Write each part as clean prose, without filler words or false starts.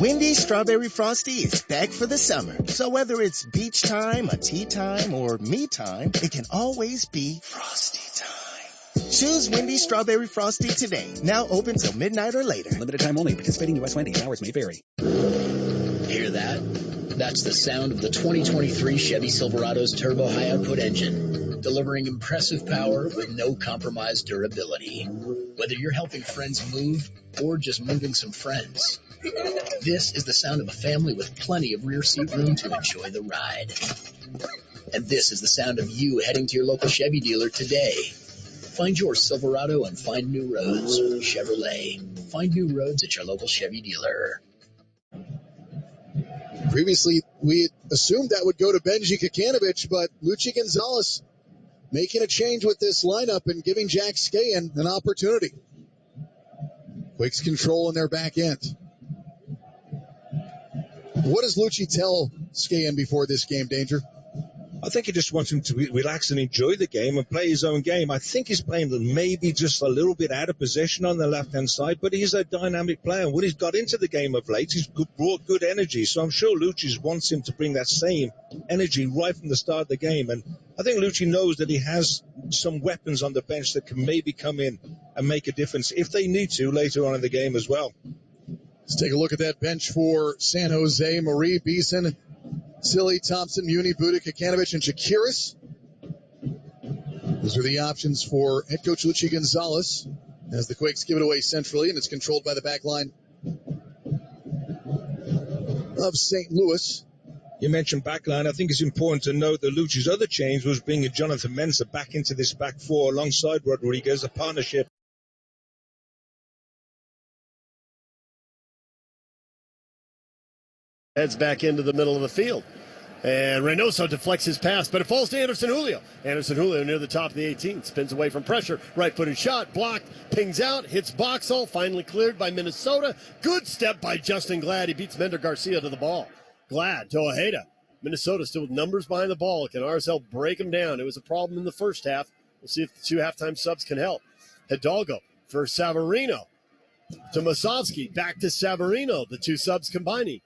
Wendy's Strawberry Frosty is back for the summer. So whether it's beach time, a tea time, or me time, it can always be Frosty time. Choose Wendy's Strawberry Frosty today. Now open till midnight or later. Limited time only. Participating U.S. Wendy's. Hours may vary. Hear that? That's the sound of the 2023 Chevy Silverado's turbo high-output engine, delivering impressive power with no compromised durability. Whether you're helping friends move or just moving some friends, this is the sound of a family with plenty of rear seat room to enjoy the ride. And this is the sound of you heading to your local Chevy dealer today. Find your Silverado and find new roads. Chevrolet. Find new roads at your local Chevy dealer. Previously, we had assumed that would go to Benji Kikanovich, but Luchi Gonzalez making a change with this lineup and giving Jack Skahan an opportunity. Quicks control in their back end. What does Luchi tell Skahan before this game, Danger? I think he just wants him to relax and enjoy the game and play his own game. I think he's playing maybe just a little bit out of possession on the left-hand side, but he's a dynamic player. And when he's got into the game of late, he's brought good energy. So I'm sure Lucci wants him to bring that same energy right from the start of the game. And I think Lucci knows that he has some weapons on the bench that can maybe come in and make a difference if they need to later on in the game as well. Let's take a look at that bench for San Jose. Marie, Beeson, Silly, Thompson, Muni, Buda, Kikanovich, and Jakiris. Those are the options for head coach Luchi Gonzalez as the Quakes give it away centrally, and it's controlled by the back line of St. Louis. You mentioned backline. I think it's important to note that Luchi's other change was bringing Jonathan Mensah back into this back four alongside Rodriguez, a partnership. Heads back into the middle of the field. And Reynoso deflects his pass, but it falls to Anderson Julio. Anderson Julio near the top of the 18, spins away from pressure. Right-footed shot, blocked, pings out, hits Boxall, finally cleared by Minnesota. Good step by Justin Glad. He beats Mender Garcia to the ball. Glad to Ojeda. Minnesota still with numbers behind the ball. Can RSL break them down? It was a problem in the first half. We'll see if the two halftime subs can help. Hidalgo for Savarino. To Masovsky, back to Savarino. The two subs combining.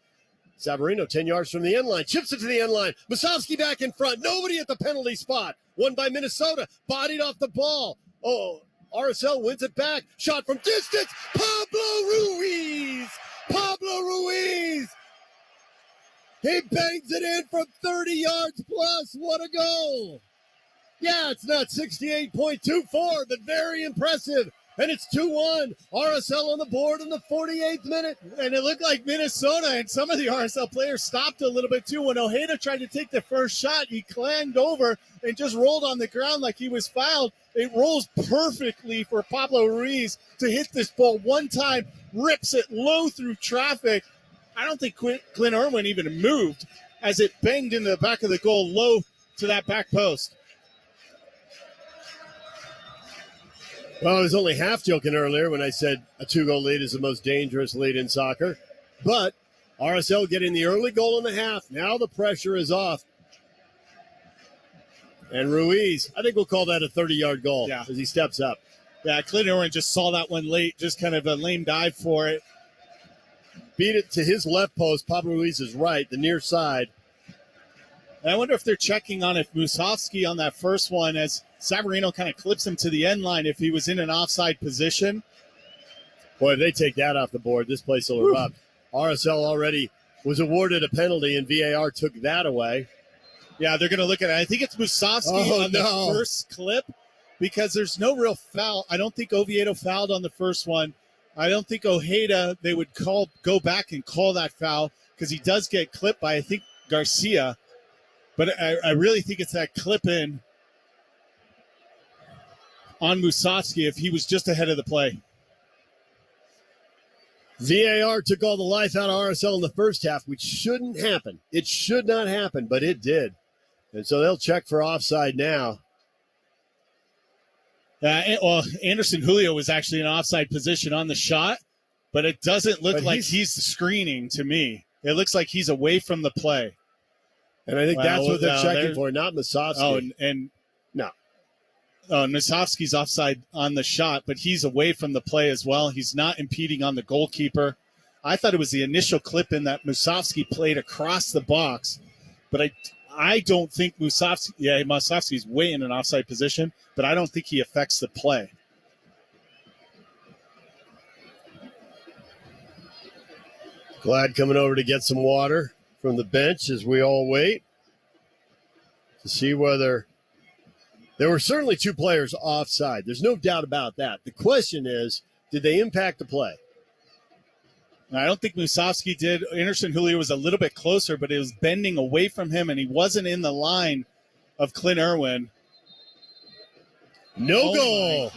Savarino 10 yards from the end line, chips it to the end line. Masovsky back in front. Nobody at the penalty spot. Won by Minnesota. Bodied off the ball. Oh, RSL wins it back. Shot from distance. Pablo Ruiz. He bangs it in from 30 yards plus. What a goal. Yeah, it's not 68.24, but very impressive. And it's 2-1. RSL on the board in the 48th minute. And it looked like Minnesota and some of the RSL players stopped a little bit too. When Ojeda tried to take the first shot, he clanged over and just rolled on the ground like he was fouled. It rolls perfectly for Pablo Ruiz to hit this ball one time, rips it low through traffic. I don't think Clint Irwin even moved as it banged in the back of the goal low to that back post. Well, I was only half joking earlier when I said a two-goal lead is the most dangerous lead in soccer. But RSL getting the early goal in the half. Now the pressure is off. And Ruiz, I think we'll call that a 30-yard goal as he steps up. Yeah, Clint Irwin just saw that one late, just kind of a lame dive for it. Beat it to his left post. Pablo Ruiz is right, the near side. And I wonder if they're checking on if Musovsky on that first one, as Savarino kind of clips him to the end line, if he was in an offside position. Boy, if they take that off the board, this place will erupt. RSL already was awarded a penalty, and VAR took that away. Yeah, they're going to look at it. I think it's Musovsky on the first clip because there's no real foul. I don't think Oviedo fouled on the first one. I don't think Ojeda, they would go back and call that foul because he does get clipped by, I think, Garcia. But I really think it's that clip in on Musovsky if he was just ahead of the play. VAR took all the life out of RSL in the first half, which shouldn't happen. It should not happen, but it did. And so they'll check for offside now. Anderson Julio was actually in an offside position on the shot, but it doesn't look like he's screening to me. It looks like he's away from the play. And I think that's what they're checking for, not Masovsky. No. Oh, Masovsky's offside on the shot, but he's away from the play as well. He's not impeding on the goalkeeper. I thought it was the initial clip in that Musovski played across the box, but I don't think Musovski's way in an offside position, but I don't think he affects the play. Glad coming over to get some water from the bench as we all wait to see whether there were certainly two players offside. There's no doubt about that. The question is, did they impact the play? I don't think Musovski did. Anderson Julio was a little bit closer, but it was bending away from him, and he wasn't in the line of Clint Irwin. No goal.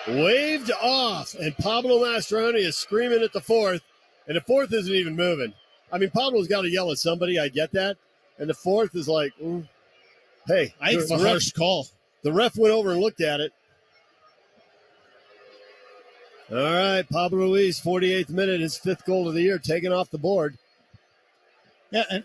Waved off, and Pablo Mastroeni is screaming at the fourth, and the fourth isn't even moving. I mean, Pablo's got to yell at somebody. I get that. And the fourth is like, hey. I think it's a harsh call. The ref went over and looked at it. All right, Pablo Ruiz, 48th minute, his 5th goal of the year, taken off the board. Yeah, and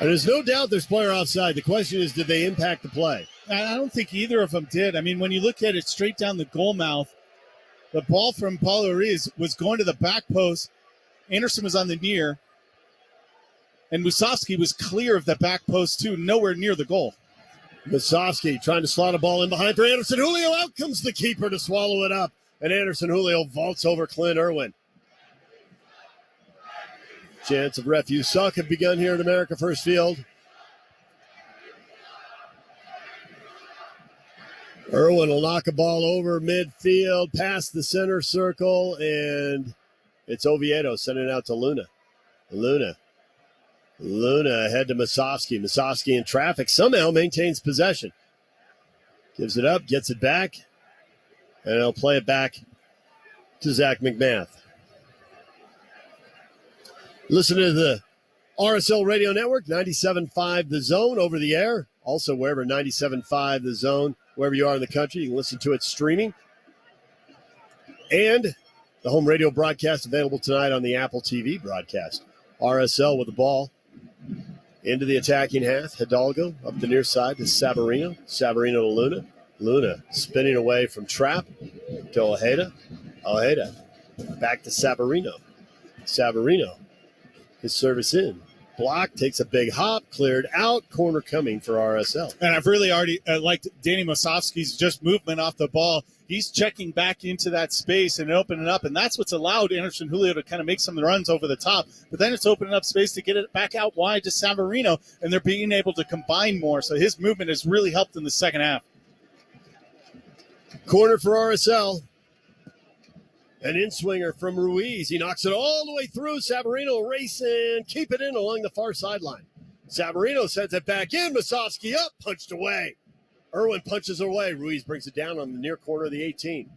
there's no doubt there's player offside. The question is, did they impact the play? I don't think either of them did. I mean, when you look at it straight down the goal mouth, the ball from Pablo Ruiz was going to the back post. Anderson was on the near, and Musovski was clear of the back post, too, nowhere near the goal. Musovski trying to slot a ball in behind for Anderson Julio. Out comes the keeper to swallow it up. And Anderson Julio vaults over Clint Irwin. Chance of refuse suck have begun here at America First Field. Irwin will knock a ball over midfield, past the center circle, and it's Oviedo sending it out to Luna. Luna ahead to Musovski. Musovski in traffic somehow maintains possession. Gives it up, gets it back, and he'll play it back to Zach McMath. Listen to the RSL Radio Network, 97.5 The Zone over the air. Also, wherever 97.5 The Zone, wherever you are in the country, you can listen to it streaming. And the home radio broadcast available tonight on the Apple TV broadcast. RSL with the ball. Into the attacking half. Hidalgo up the near side to Savarino. Savarino to Luna. Luna spinning away from Trapp to Ojeda. Ojeda back to Savarino. Savarino, his service in. Block, takes a big hop, cleared out. Corner coming for RSL. And I've really already liked Danny Musovski's just movement off the ball. He's checking back into that space and opening up, and that's what's allowed Anderson Julio to kind of make some runs over the top. But then it's opening up space to get it back out wide to Savarino, and they're being able to combine more. So his movement has really helped in the second half. Corner for RSL. An in-swinger from Ruiz. He knocks it all the way through. Savarino racing, keep it in along the far sideline. Savarino sends it back in. Musovski up, punched away. Irwin punches away. Ruiz brings it down on the near corner of the 18.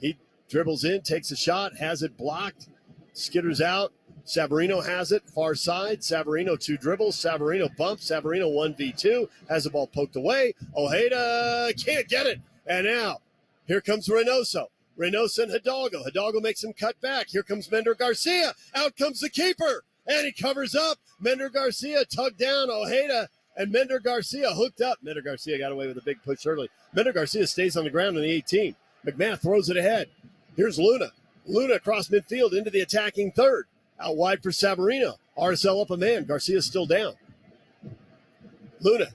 He dribbles in, takes a shot, has it blocked, skitters out. Savarino has it, far side. Savarino 2 dribbles. Savarino bumps. Savarino 1v2. Has the ball poked away. Ojeda can't get it. And now, here comes Reynoso. Reynoso and Hidalgo. Hidalgo makes him cut back. Here comes Mender Garcia. Out comes the keeper. And he covers up. Mender Garcia tugged down. Ojeda and Mender Garcia hooked up. Mender Garcia got away with a big push early. Mender Garcia stays on the ground in the 18. McMath throws it ahead. Here's Luna. Luna across midfield into the attacking third. Out wide for Savarino. RSL up a man. Garcia's still down. Luna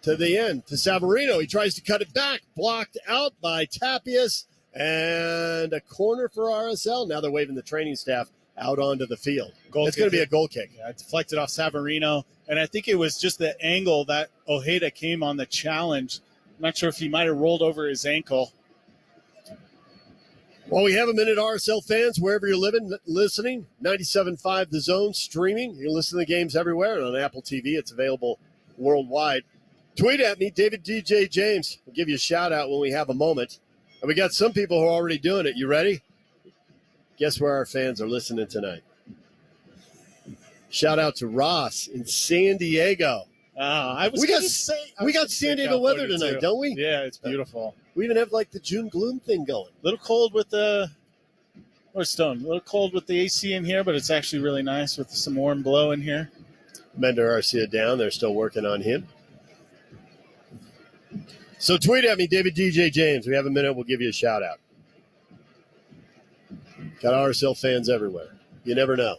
to the end to Savarino. He tries to cut it back. Blocked out by Tapias. And a corner for RSL. Now they're waving the training staff out onto the field. It's going to be a goal kick. Yeah, it deflected off Savarino. And I think it was just the angle that Ojeda came on the challenge. I'm not sure if he might have rolled over his ankle. Well, we have a minute, RSL fans, wherever you're listening. 97.5 The Zone streaming. You can listen to the games everywhere. And on Apple TV, it's available worldwide. Tweet at me, David DJ James. I'll give you a shout out when we have a moment. And we got some people who are already doing it. You ready? Guess where our fans are listening tonight? Shout out to Ross in San Diego. We got San Diego weather tonight, don't we? Yeah, it's beautiful. We even have like the June gloom thing going. A little cold with the Stone. A little cold with the AC in here, but it's actually really nice with some warm blow in here. Mender Garcia down. They're still working on him. So tweet at me, David DJ James. We have a minute. We'll give you a shout out. Got RSL fans everywhere. You never know.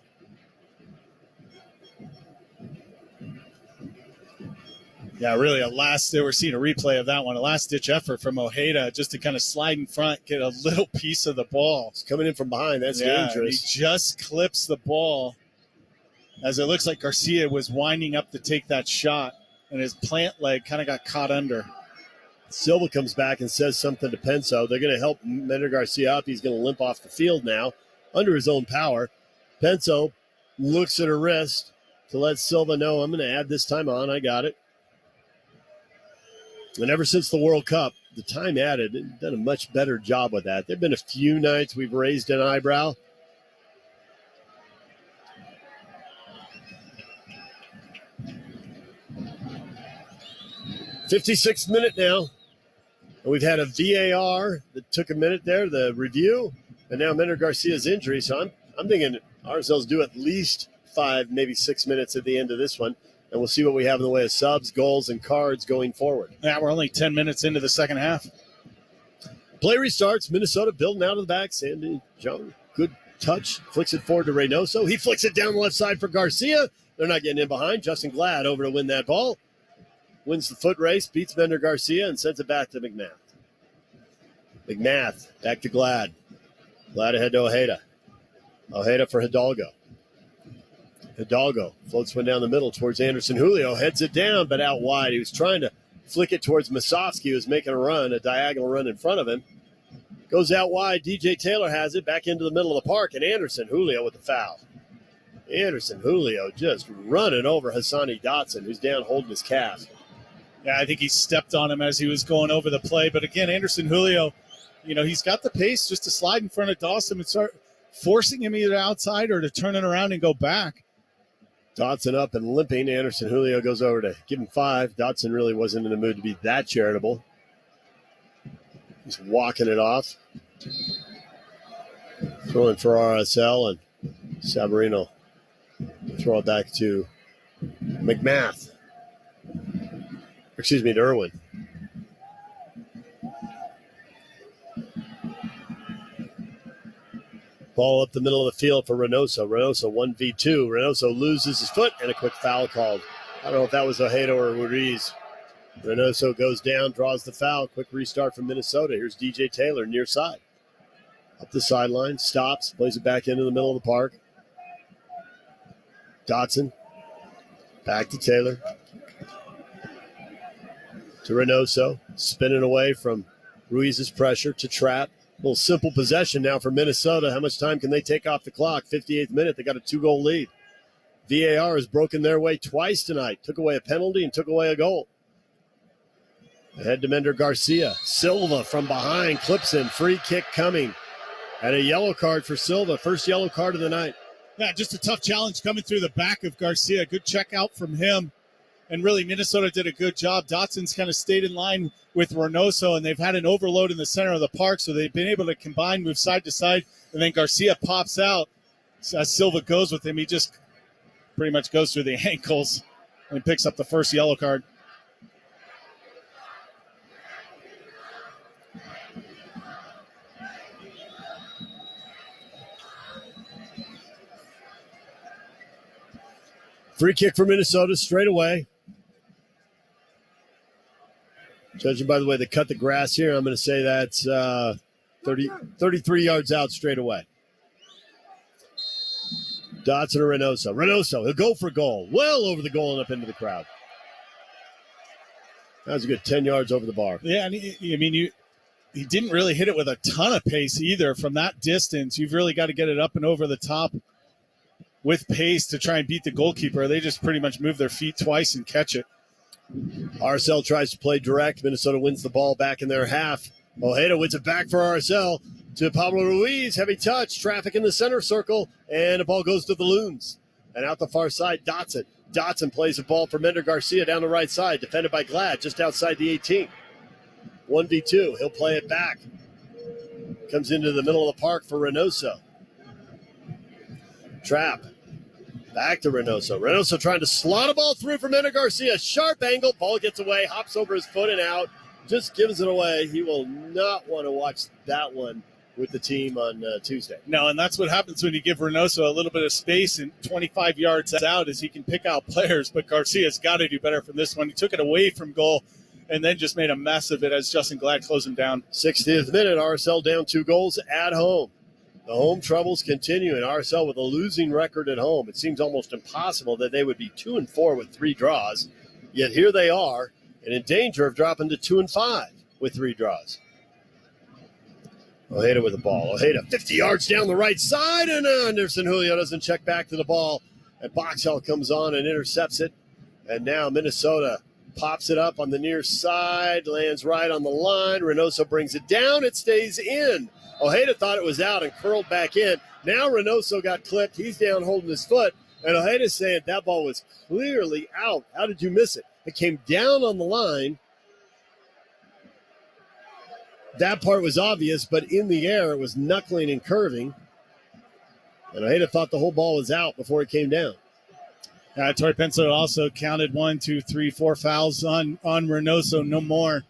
Yeah, really we're seeing a replay of that one. A last-ditch effort from Ojeda just to kind of slide in front, get a little piece of the ball. It's coming in from behind. That's dangerous. He just clips the ball as it looks like Garcia was winding up to take that shot, and his plant leg kind of got caught under. Silva comes back and says something to Penso. They're going to help Mender Garcia up. He's going to limp off the field now under his own power. Penso looks at her wrist to let Silva know, I'm going to add this time on. I got it. And ever since the World Cup, the time added, they've done a much better job with that. There have been a few nights we've raised an eyebrow. '56th minute now. And we've had a VAR that took a minute there, the review, and now Mender Garcia's injury. So I'm thinking RSL's due at least 5, maybe 6 minutes at the end of this one. And we'll see what we have in the way of subs, goals, and cards going forward. Yeah, we're only 10 minutes into the second half. Play restarts. Minnesota building out of the back. Sandy Jung, good touch. Flicks it forward to Reynoso. He flicks it down the left side for Garcia. They're not getting in behind. Justin Glad over to win that ball. Wins the foot race, beats Mender Garcia, and sends it back to McMath. McMath back to Glad. Glad ahead to Ojeda. Ojeda for Hidalgo. Hidalgo floats one down the middle towards Anderson Julio. Heads it down, but out wide. He was trying to flick it towards Masofsky, who was making a run, a diagonal run in front of him. Goes out wide. DJ Taylor has it back into the middle of the park, and Anderson Julio with the foul. Anderson Julio just running over Hassani Dotson, who's down holding his calf. Yeah, I think he stepped on him as he was going over the play. But again, Anderson Julio, he's got the pace just to slide in front of Dawson and start forcing him either outside or to turn it around and go back. Dotson up and limping. Anderson Julio goes over to give him 5. Dotson really wasn't in the mood to be that charitable. He's walking it off. Throwing for RSL, and Sabarino throw it back to McMath. To Irwin. Ball up the middle of the field for Reynoso. Reynoso 1v2. Reynoso loses his foot and a quick foul called. I don't know if that was Ojeda or Ruiz. Reynoso goes down, draws the foul. Quick restart from Minnesota. Here's DJ Taylor near side. Up the sideline, stops, plays it back into the middle of the park. Dotson. Back to Taylor. To Reynoso. Spinning away from Ruiz's pressure to Trapp. A little simple possession now for Minnesota. How much time can they take off the clock? 58th minute. They got a 2-goal lead. VAR has broken their way twice tonight. Took away a penalty and took away a goal. Ahead to Mender Garcia. Silva from behind clips him. Free kick coming. And a yellow card for Silva. First yellow card of the night. Yeah, just a tough challenge coming through the back of Garcia. Good check out from him. And really, Minnesota did a good job. Dotson's kind of stayed in line with Reynoso, and they've had an overload in the center of the park, so they've been able to combine, move side to side, and then Garcia pops out. So as Silva goes with him, he just pretty much goes through the ankles and picks up the first yellow card. Free kick for Minnesota straight away. Judging by the way they cut the grass here, I'm going to say that's 33 yards out straight away. Dotson or Reynoso. Reynoso, he'll go for goal. Well over the goal and up into the crowd. That was a good 10 yards over the bar. Yeah, and he didn't really hit it with a ton of pace either from that distance. You've really got to get it up and over the top with pace to try and beat the goalkeeper. They just pretty much move their feet twice and catch it. RSL tries to play direct. Minnesota wins the ball back in their half. Ojeda wins it back for RSL to Pablo Ruiz. Heavy touch. Traffic in the center circle. And the ball goes to the Loons. And out the far side, Dotson. Dotson plays the ball for Mender Garcia down the right side. Defended by Glad just outside the 18. 1v2. He'll play it back. Comes into the middle of the park for Reynoso. Trap. Back to Reynoso. Reynoso trying to slot a ball through for Mender Garcia. Sharp angle. Ball gets away. Hops over his foot and out. just gives it away. He will not want to watch that one with the team on Tuesday. No, and that's what happens when you give Reynoso a little bit of space and 25 yards out is he can pick out players, but Garcia's got to do better from this one. He took it away from goal and then just made a mess of it as Justin Glad closed him down. 60th minute, RSL down 2 goals at home. The home troubles continue, and RSL with a losing record at home. It seems almost impossible that they would be 2-4 with 3 draws, yet here they are, and in danger of dropping to 2-5 with 3 draws. Ojeda with the ball. Ojeda 50 yards down the right side, and Anderson Julio doesn't check back to the ball. And Boxell comes on and intercepts it. And now Minnesota pops it up on the near side, lands right on the line. Reynoso brings it down. It stays in. Ojeda thought it was out and curled back in. Now Reynoso got clipped. He's down holding his foot. And Ojeda's saying that ball was clearly out. How did you miss it? It came down on the line. That part was obvious, but in the air, it was knuckling and curving. And Ojeda thought the whole ball was out before it came down. Torrey Penso also counted 1, 2, 3, 4 fouls on Reynoso, no more.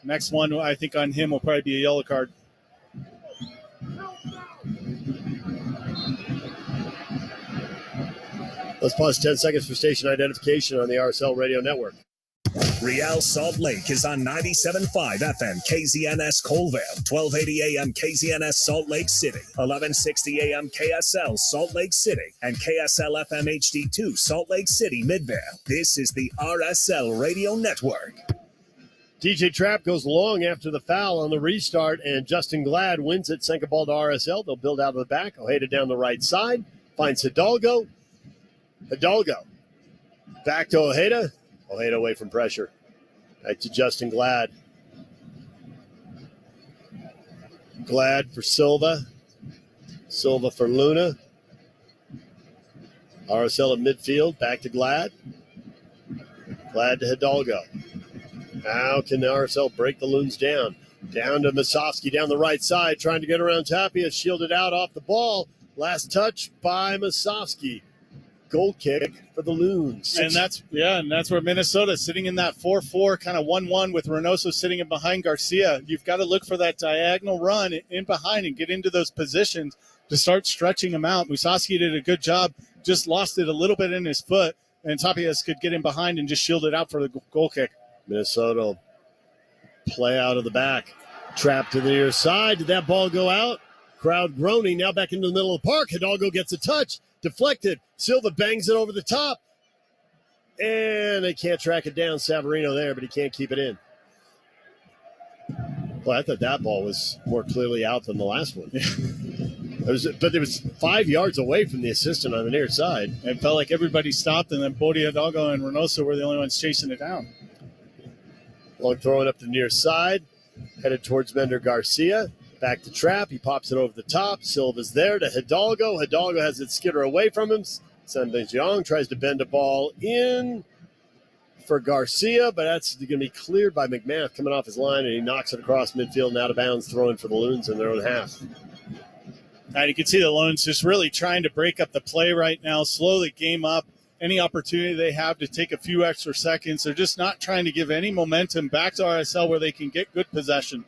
Next one, I think, on him will probably be a yellow card. Let's pause 10 seconds for station identification on the RSL Radio Network. Real Salt Lake is on 97.5 FM KZNS Colville, 1280 AM KZNS Salt Lake City, 1160 AM KSL Salt Lake City, and KSL FM HD2 Salt Lake City Midvale. This is the RSL Radio Network. DJ Trapp goes long after the foul on the restart, and Justin Glad wins it. Sink a ball to RSL. They'll build out of the back. Ojeda down the right side. Finds Hidalgo. Hidalgo back to Ojeda. Ojeda away from pressure. Back to Justin Glad. Glad for Silva. Silva for Luna. RSL at midfield. Back to Glad. Glad to Hidalgo. How can the RSL break the Loons down? Down to Masovsky down the right side, trying to get around Tapia. Shielded out off the ball. Last touch by Masovsky. Goal kick for the Loons. And that's where Minnesota sitting in that 4-4 kind of 1-1 with Reynoso sitting in behind Garcia. You've got to look for that diagonal run in behind and get into those positions to start stretching them out. Musovsky did a good job, just lost it a little bit in his foot, and Tapias could get in behind and just shield it out for the goal kick. Minnesota play out of the back. Trap to the near side. Did that ball go out? Crowd groaning. Now back into the middle of the park. Hidalgo gets a touch. Deflected. Silva bangs it over the top. And they can't track it down. Savarino there, but he can't keep it in. Well, I thought that ball was more clearly out than the last one. It was 5 yards away from the assistant on the near side. It felt like everybody stopped, and then Bodie Hidalgo and Reynoso were the only ones chasing it down. Long throwing up the near side. Headed towards Mender Garcia. Back to Trap. He pops it over the top. Silva's there to Hidalgo. Hidalgo has it skitter away from him. Sanbejong tries to bend a ball in for Garcia, but that's going to be cleared by McMath coming off his line, and he knocks it across midfield and out of bounds, throwing for the Loons in their own half. And you can see the Loons just really trying to break up the play right now, slowly game up. Any opportunity they have to take a few extra seconds, they're just not trying to give any momentum back to RSL where they can get good possession.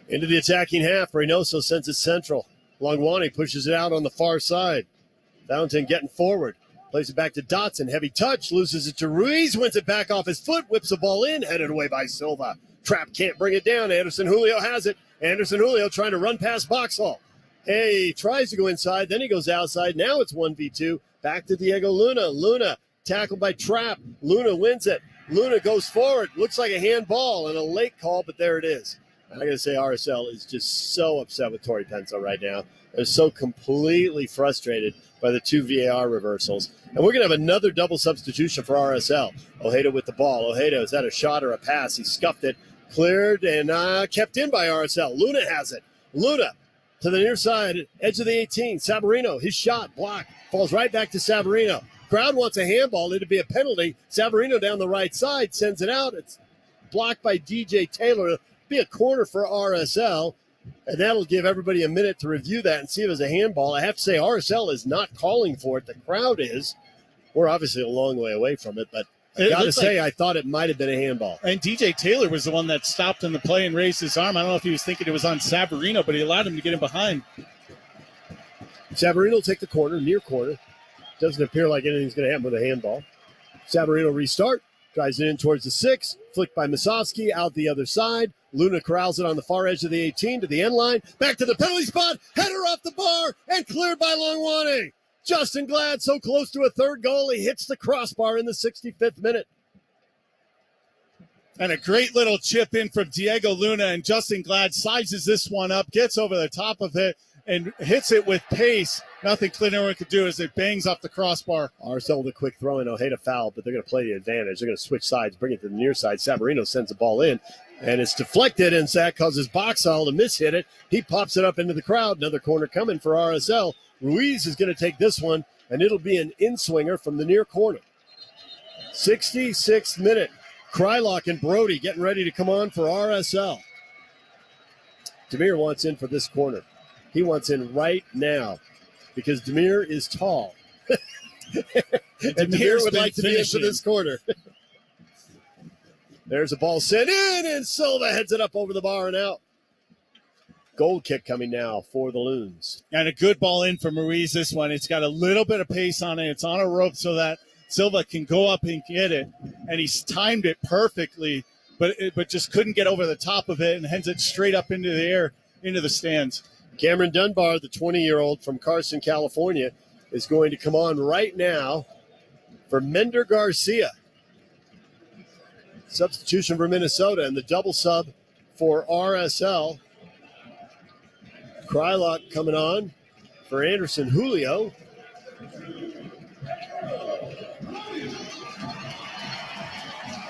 Into the attacking half, Reynoso sends it central. Longwani pushes it out on the far side. Fountain getting forward. Plays it back to Dotson. Heavy touch. Loses it to Ruiz. Wins it back off his foot. Whips the ball in. Headed away by Silva. Trap can't bring it down. Anderson Julio has it. Anderson Julio trying to run past Boxall. Hey, tries to go inside. Then he goes outside. Now it's 1v2. Back to Diego Luna. Luna tackled by Trap. Luna wins it. Luna goes forward. Looks like a handball and a late call, but there it is. I got to say, RSL is just so upset with Torrey Penso right now. They're so completely frustrated by the 2 VAR reversals. And we're going to have another double substitution for RSL. Ojeda with the ball. Ojeda, is that a shot or a pass? He scuffed it, cleared, and kept in by RSL. Luna has it. Luna to the near side, edge of the 18. Savarino, his shot, blocked, falls right back to Savarino. Crowd wants a handball. It'd be a penalty. Savarino down the right side, sends it out. It's blocked by DJ Taylor. Be a corner for RSL, and that'll give everybody a minute to review that and see if it's a handball. I have to say, RSL is not calling for it. The crowd is. We're obviously a long way away from it, but Got to say, I thought it might have been a handball. And DJ Taylor was the one that stopped in the play and raised his arm. I don't know if he was thinking it was on Savarino, but he allowed him to get in behind. Savarino will take the corner, near corner. Doesn't appear like anything's going to happen with a handball. Savarino restart, drives it in towards the 6, flicked by Masovsky, out the other side. Luna corrals it on the far edge of the 18 to the end line. Back to the penalty spot, header off the bar, and cleared by Longwane. Justin Glad so close to a third goal, he hits the crossbar in the 65th minute. And a great little chip in from Diego Luna, and Justin Glad sizes this one up, gets over the top of it, and hits it with pace. Nothing Clinton could do as it bangs off the crossbar. RSL with a quick throw in. Ojeda foul, but they're going to play the advantage. They're going to switch sides, bring it to the near side. Savarino sends the ball in, and it's deflected, and that causes Boxall to miss-hit it. He pops it up into the crowd. Another corner coming for RSL. Ruiz is going to take this one, and it'll be an in-swinger from the near corner. 66th minute. Krylock and Brody getting ready to come on for RSL. Demir wants in for this corner. He wants in right now because Demir is tall. And Demir would like to be in for this corner. There's a ball sent in, and Silva heads it up over the bar and out. Goal kick coming now for the Loons. And a good ball in from Ruiz this one. It's got a little bit of pace on it. It's on a rope so that Silva can go up and get it. And he's timed it perfectly, but just couldn't get over the top of it and heads it straight up into the air, into the stands. Cameron Dunbar, the 20-year-old from Carson, California, is going to come on right now for Mender Garcia. Substitution for Minnesota, and the double sub for RSL. Krylock coming on for Anderson Julio.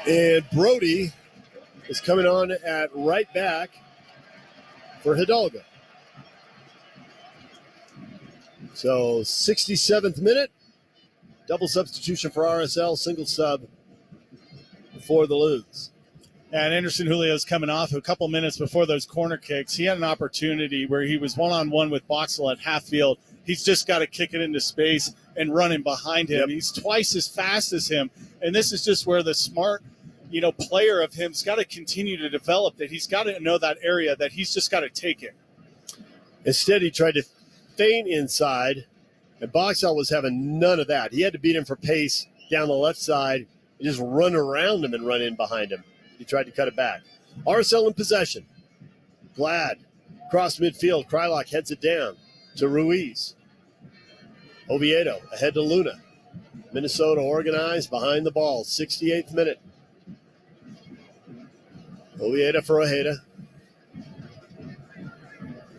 And Brody is coming on at right back for Hidalgo. So 67th minute, double substitution for RSL, single sub for the Loons. And Anderson Julio's coming off a couple minutes before those corner kicks. He had an opportunity where he was one-on-one with Boxall at half field. He's just got to kick it into space and run him behind him. Yep. He's twice as fast as him. And this is just where the smart, player of him's got to continue to develop, that he's got to know that area, that he's just got to take it. Instead, he tried to feint inside, and Boxall was having none of that. He had to beat him for pace down the left side and just run around him and run in behind him. He tried to cut it back. RSL in possession. Glad. Cross midfield. Krylock heads it down to Ruiz. Oviedo ahead to Luna. Minnesota organized behind the ball. 68th minute. Oviedo for Ojeda.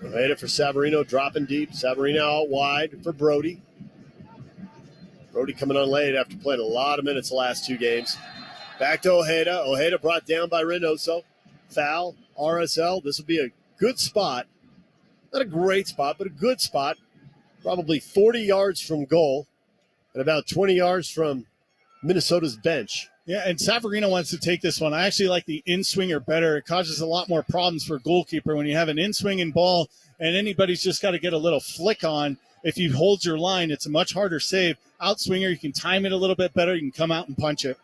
Ojeda for Savarino, dropping deep. Savarino out wide for Brody. Brody coming on late after playing a lot of minutes the last two games. Back to Ojeda. Ojeda brought down by Reynoso. Foul. RSL. This will be a good spot. Not a great spot, but a good spot. Probably 40 yards from goal and about 20 yards from Minnesota's bench. Yeah, and Savarino wants to take this one. I actually like the in-swinger better. It causes a lot more problems for a goalkeeper when you have an in-swinging ball and anybody's just got to get a little flick on. If you hold your line, it's a much harder save. Out-swinger, you can time it a little bit better. You can come out and punch it.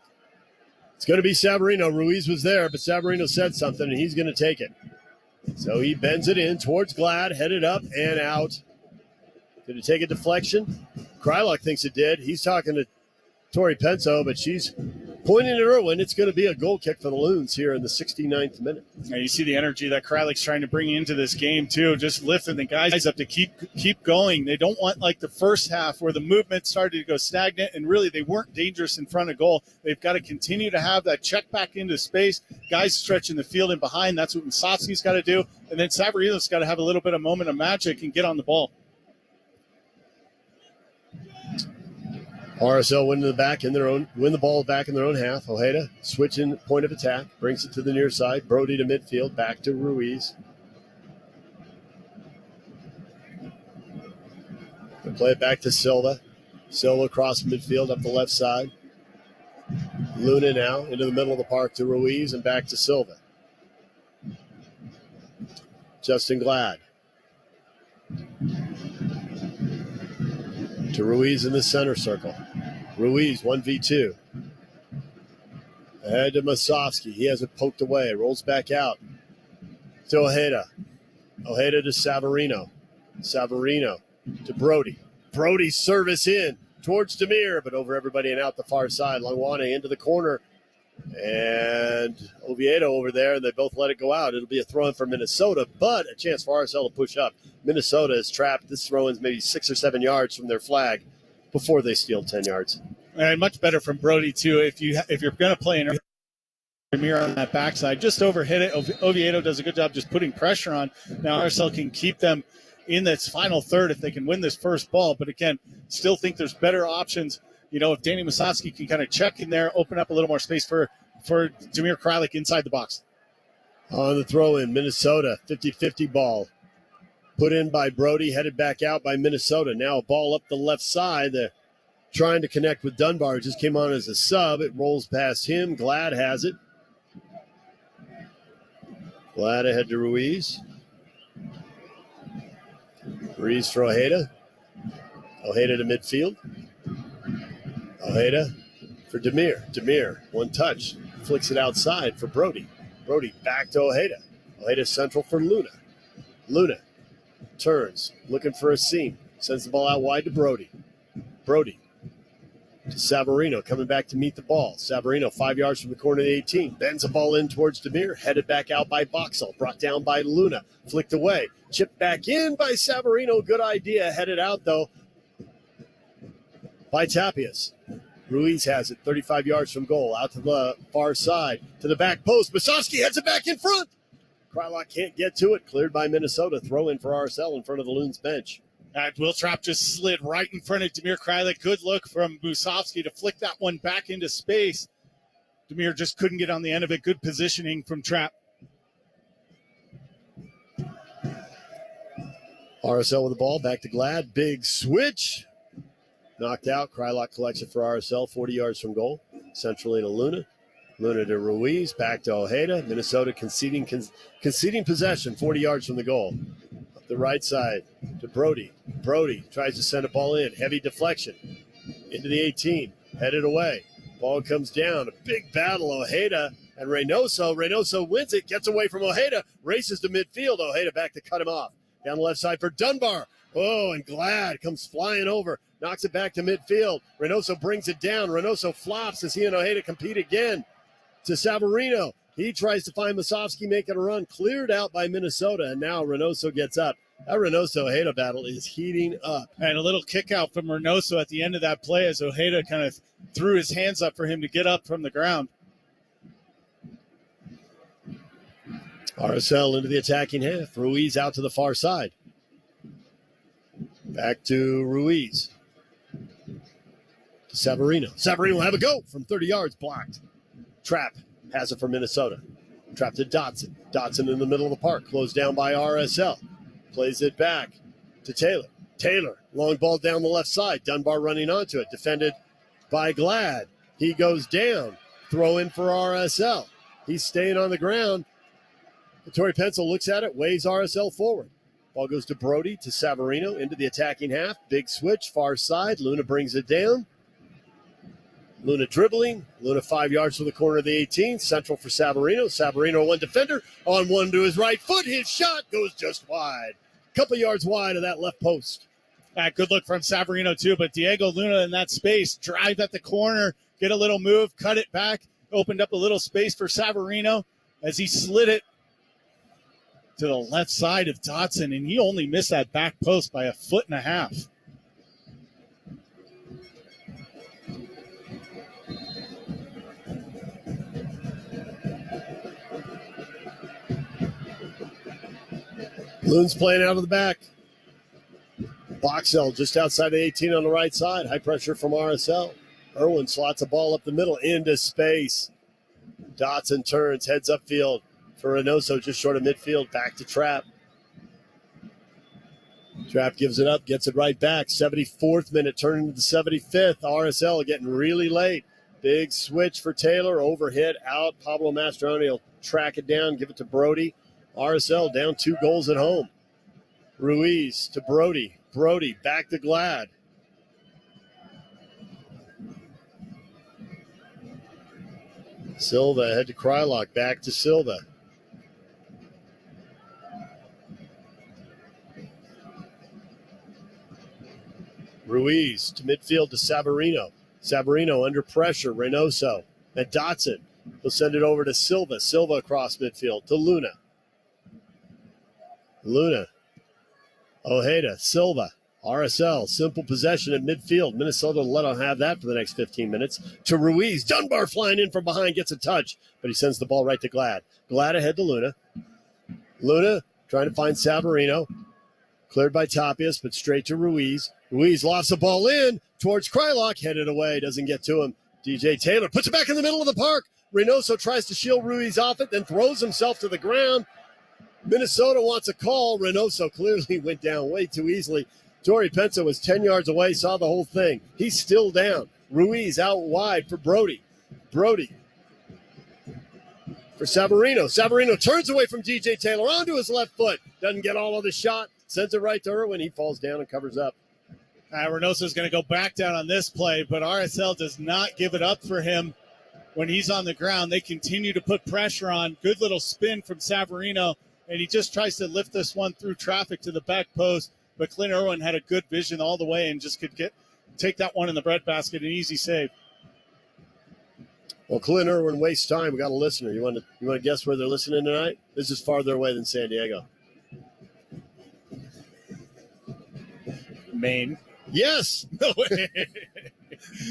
It's going to be Savarino. Ruiz was there, but Savarino said something, and he's going to take it. So he bends it in towards Glad, headed up and out. Did it take a deflection? Krylock thinks it did. He's talking to Tori Penso, but she's pointing at Irwin. It's going to be a goal kick for the Loons here in the 69th minute. Now you see the energy that Krylock's trying to bring into this game, too, just lifting the guys up to keep going. They don't want, like the first half where the movement started to go stagnant, and really they weren't dangerous in front of goal. They've got to continue to have that check back into space, guys stretching the field and behind. That's what Masovsky's got to do. And then Savarino's got to have a little bit of moment of magic and get on the ball. RSL win the ball back in their own half. Ojeda switching point of attack, brings it to the near side. Brody to midfield, back to Ruiz. They play it back to Silva. Silva across midfield up the left side. Luna now into the middle of the park to Ruiz and back to Silva. Justin Glad. To Ruiz in the center circle. Ruiz, 1v2. Ahead to Musovsky. He has it poked away. Rolls back out to Ojeda. Ojeda to Savarino. Savarino to Brody. Brody's service in towards Demir, but over everybody and out the far side. Langwane into the corner. And Oviedo over there. They both let it go out. It'll be a throw-in for Minnesota, but a chance for RSL to push up. Minnesota is trapped. This throw-in's maybe 6 or 7 yards from their flag before they steal 10 yards. And much better from Brody, too. If you're going to play an Demir on that backside, just overhit it. Oviedo does a good job just putting pressure on. Now RSL can keep them in this final third if they can win this first ball. But again, still think there's better options. You know, if Danny Musovsky can kind of check in there, open up a little more space for Demir Krylik inside the box. On the throw-in, Minnesota, 50-50 ball. Put in by Brody, headed back out by Minnesota. Now a ball up the left side. They're trying to connect with Dunbar. Just came on as a sub. It rolls past him. Glad has it. Glad ahead to Ruiz. Ruiz for Ojeda. Ojeda to midfield. Ojeda for Demir. Demir, one touch. Flicks it outside for Brody. Brody back to Ojeda. Ojeda central for Luna. Luna turns, looking for a seam. Sends the ball out wide to Brody. Brody to Savarino, coming back to meet the ball. Savarino, 5 yards from the corner of the 18. Bends the ball in towards Demir. Headed back out by Boxall. Brought down by Luna. Flicked away. Chipped back in by Savarino. Good idea. Headed out, though, by Tapias. Ruiz has it 35 yards from goal. Out to the far side. To the back post. Musovsky heads it back in front. Krylock can't get to it. Cleared by Minnesota. Throw in for RSL in front of the Loons bench. Will Trapp just slid right in front of Demir Krylik. Good look from Musovsky to flick that one back into space. Demir just couldn't get on the end of it. Good positioning from Trapp. RSL with the ball. Back to Glad. Big switch. Knocked out. Krylock collects it for RSL. 40 yards from goal. Centrally to Luna. Luna to Ruiz. Back to Ojeda. Minnesota conceding possession. 40 yards from the goal. Up the right side to Brody. Brody tries to send a ball in. Heavy deflection. Into the 18. Headed away. Ball comes down. A big battle. Ojeda and Reynoso. Reynoso wins it. Gets away from Ojeda. Races to midfield. Ojeda back to cut him off. Down the left side for Dunbar. Oh, and Glad comes flying over. Knocks it back to midfield. Reynoso brings it down. Reynoso flops as he and Ojeda compete again. To Savarino. He tries to find Musovsky making a run. Cleared out by Minnesota. And now Reynoso gets up. That Reynoso-Ojeda battle is heating up. And a little kick out from Reynoso at the end of that play as Ojeda kind of threw his hands up for him to get up from the ground. RSL into the attacking half. Ruiz out to the far side. Back to Ruiz. To Savarino. Savarino will have a go from 30 yards. Blocked. Trapp has it for Minnesota. Trapp to Dotson. Dotson in the middle of the park. Closed down by RSL. Plays it back to Taylor. Taylor, long ball down the left side. Dunbar running onto it. Defended by Glad. He goes down. Throw in for RSL. He's staying on the ground. Torrey Pencil looks at it, waves RSL forward. Ball goes to Brody, to Savarino, into the attacking half. Big switch, far side. Luna brings it down. Luna dribbling. Luna 5 yards from the corner of the 18. Central for Savarino. Savarino, one defender, on one to his right foot. His shot goes just wide. Couple yards wide of that left post. Good look from Savarino, too, but Diego Luna in that space. Drive at the corner, get a little move, cut it back. Opened up a little space for Savarino as he slid it to the left side of Dotson, and he only missed that back post by 1.5 feet. Loons playing out of the back. Boxell just outside the 18 on the right side. High pressure from RSL. Irwin slots a ball up the middle into space. Dotson turns, heads upfield for Reynoso, just short of midfield. Back to Trapp. Trapp gives it up, gets it right back. 74th minute, turning to the 75th. RSL getting really late. Big switch for Taylor. Overhit out. Pablo Mastroeni will track it down, give it to Brody. RSL down 2 goals at home. Ruiz to Brody. Brody back to Glad. Silva ahead to Krylock, back to Silva. Ruiz to midfield to Savarino. Savarino under pressure, Reynoso and Dotson. He'll send it over to Silva. Silva across midfield to Luna. Luna. Ojeda, Silva. RSL, simple possession at midfield. Minnesota will let him have that for the next 15 minutes. To Ruiz. Dunbar flying in from behind, gets a touch, but he sends the ball right to Glad. Glad ahead to Luna. Luna trying to find Savarino. Cleared by Tapias, but straight to Ruiz. Ruiz lofts the ball in towards Krylock, headed away, doesn't get to him. DJ Taylor puts it back in the middle of the park. Reynoso tries to shield Ruiz off it, then throws himself to the ground. Minnesota wants a call. Reynoso clearly went down way too easily. Tori Pensa was 10 yards away, saw the whole thing. He's still down. Ruiz out wide for Brody. Brody for Savarino. Savarino turns away from DJ Taylor onto his left foot. Doesn't get all of the shot. Sends it right to Irwin. He falls down and covers up. Reynoso's going to go back down on this play, but RSL does not give it up for him when he's on the ground. They continue to put pressure on. Good little spin from Savarino, and he just tries to lift this one through traffic to the back post. But Clint Irwin had a good vision all the way and just could take that one in the breadbasket, an easy save. Well, Clint Irwin wastes time. We got a listener. You want to guess where they're listening tonight? This is farther away than San Diego. Maine. Yes. No way.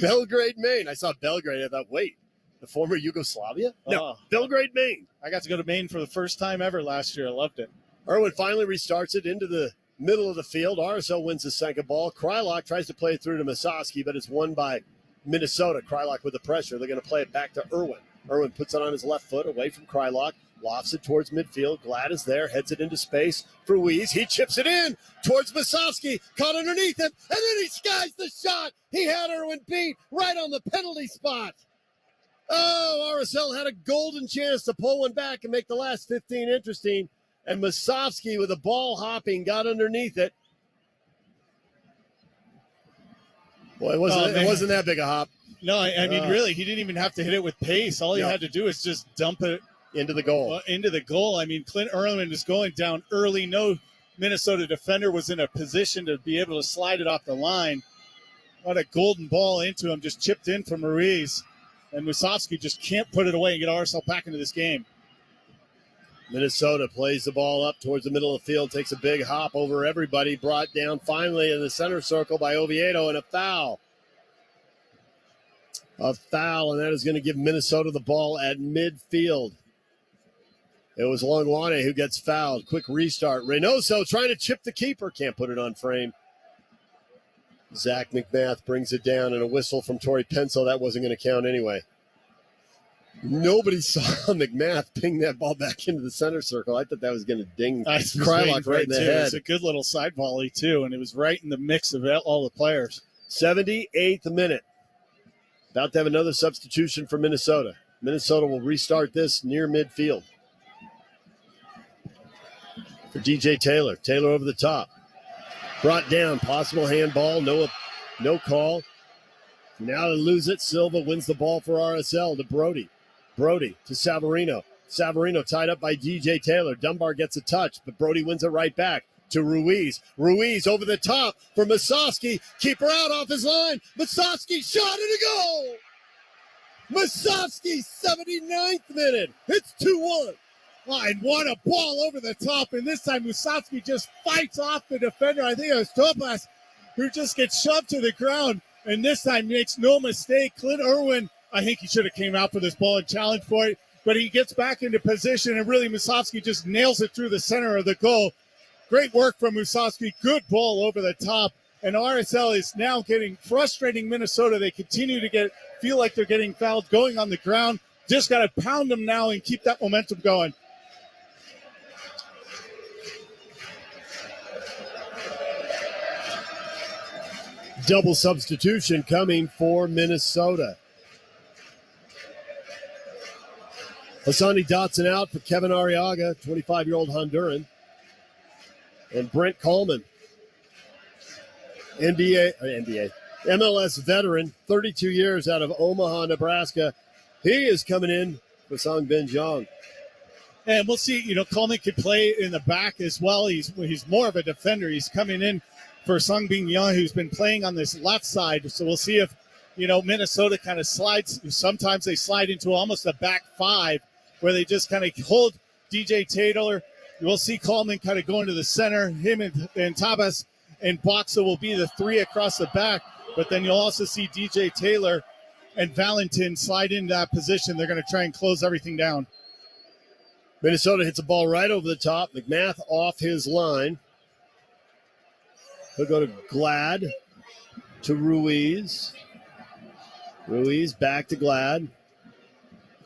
Belgrade, Maine. I saw Belgrade. I thought, wait, the former Yugoslavia? No, Belgrade, Maine. I got to go to Maine for the first time ever last year. I loved it. Irwin finally restarts it into the middle of the field. RSL wins the second ball. Krylock tries to play it through to Masowski, but it's won by Minnesota. Krylock with the pressure. They're going to play it back to Irwin. Irwin puts it on his left foot away from Krylock. Lofts it towards midfield. Glad is there. Heads it into space for Ruiz. He chips it in towards Masowski. Caught underneath him. And then he skies the shot. He had Irwin beat right on the penalty spot. Oh, RSL had a golden chance to pull one back and make the last 15 interesting. And Masowski with a ball hopping got underneath it. Boy, it wasn't that big a hop. No, I mean, really, he didn't even have to hit it with pace. All he had to do is just dump it into the goal. I mean, Clint Irwin is going down early. No Minnesota defender was in a position to be able to slide it off the line. What a golden ball into him, just chipped in from Ruiz. And Masowski just can't put it away and get RSL back into this game. Minnesota plays the ball up towards the middle of the field, takes a big hop over everybody, brought down finally in the center circle by Oviedo, and a foul. A foul, and that is going to give Minnesota the ball at midfield. It was Longwane who gets fouled. Quick restart. Reynoso trying to chip the keeper. Can't put it on frame. Zach McMath brings it down, and a whistle from Tori Pensa. That wasn't going to count anyway. Nobody saw McMath ping that ball back into the center circle. I thought that was going to ding Krylock right in the head. It's a good little side volley, too, and it was right in the mix of all the players. 78th minute. About to have another substitution for Minnesota. Minnesota will restart this near midfield. For DJ Taylor. Taylor over the top. Brought down. Possible handball. No call. Now to lose it. Silva wins the ball for RSL to Brody. Brody to Savarino. Savarino tied up by DJ Taylor. Dunbar gets a touch, but Brody wins it right back to Ruiz. Ruiz over the top for Masowski. Keeper out off his line. Masowski shot and a goal. Masowski, 79th minute. It's 2-1. And what a ball over the top. And this time Masowski just fights off the defender. I think it was Topas who just gets shoved to the ground. And this time makes no mistake. Clint Irwin, I think he should have came out for this ball and challenged for it. But he gets back into position, and really Masowski just nails it through the center of the goal. Great work from Masowski. Good ball over the top. And RSL is now frustrating Minnesota. They continue to feel like they're getting fouled going on the ground. Just got to pound them now and keep that momentum going. Double substitution coming for Minnesota. Hassani Dotson out for Kevin Arriaga, 25-year-old Honduran. And Brent Coleman, MLS veteran, 32 years out of Omaha, Nebraska. He is coming in for Song Bin Jong. And we'll see, Coleman could play in the back as well. He's more of a defender. He's coming in for Sung Bin Young, who's been playing on this left side. So we'll see if, Minnesota kind of slides. Sometimes they slide into almost a back five where they just kind of hold DJ Taylor. We'll see Coleman kind of go into the center. Him and Tabas and Boxa will be the three across the back. But then you'll also see DJ Taylor and Valentin slide into that position. They're going to try and close everything down. Minnesota hits a ball right over the top. McMath off his line. He'll go to Glad, to Ruiz. Ruiz back to Glad.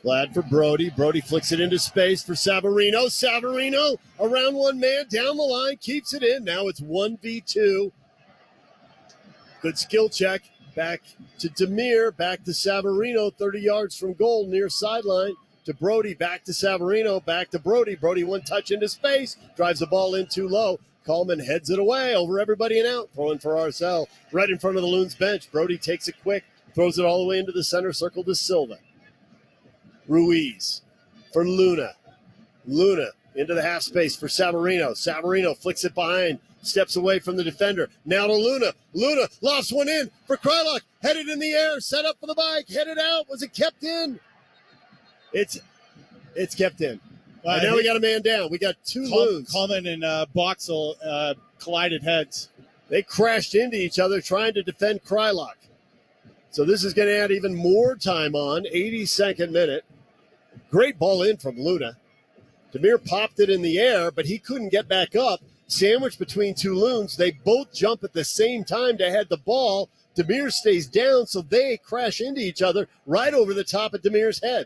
Glad for Brody. Brody flicks it into space for Savarino. Savarino around one man, down the line, keeps it in. Now it's 1v2. Good skill check. Back to Demir, back to Savarino, 30 yards from goal, near sideline. To Brody, back to Savarino, back to Brody. Brody one touch into space, drives the ball in too low. Coleman heads it away over everybody and out. Throwing for Arcel, right in front of the Loons bench. Brody takes it quick, throws it all the way into the center circle to Silva. Ruiz for Luna. Luna into the half space for Savarino. Savarino flicks it behind, steps away from the defender. Now to Luna. Luna lost one in for Krylock. Headed in the air, set up for the bike, headed out. Was it kept in? It's kept in. And now we got a man down. We got two Loons. Coleman and Boxel collided heads. They crashed into each other trying to defend Krylock. So this is going to add even more time on. 82nd minute. Great ball in from Luna. Demir popped it in the air, but he couldn't get back up. Sandwiched between two Loons. They both jump at the same time to head the ball. Demir stays down, so they crash into each other right over the top of Demir's head.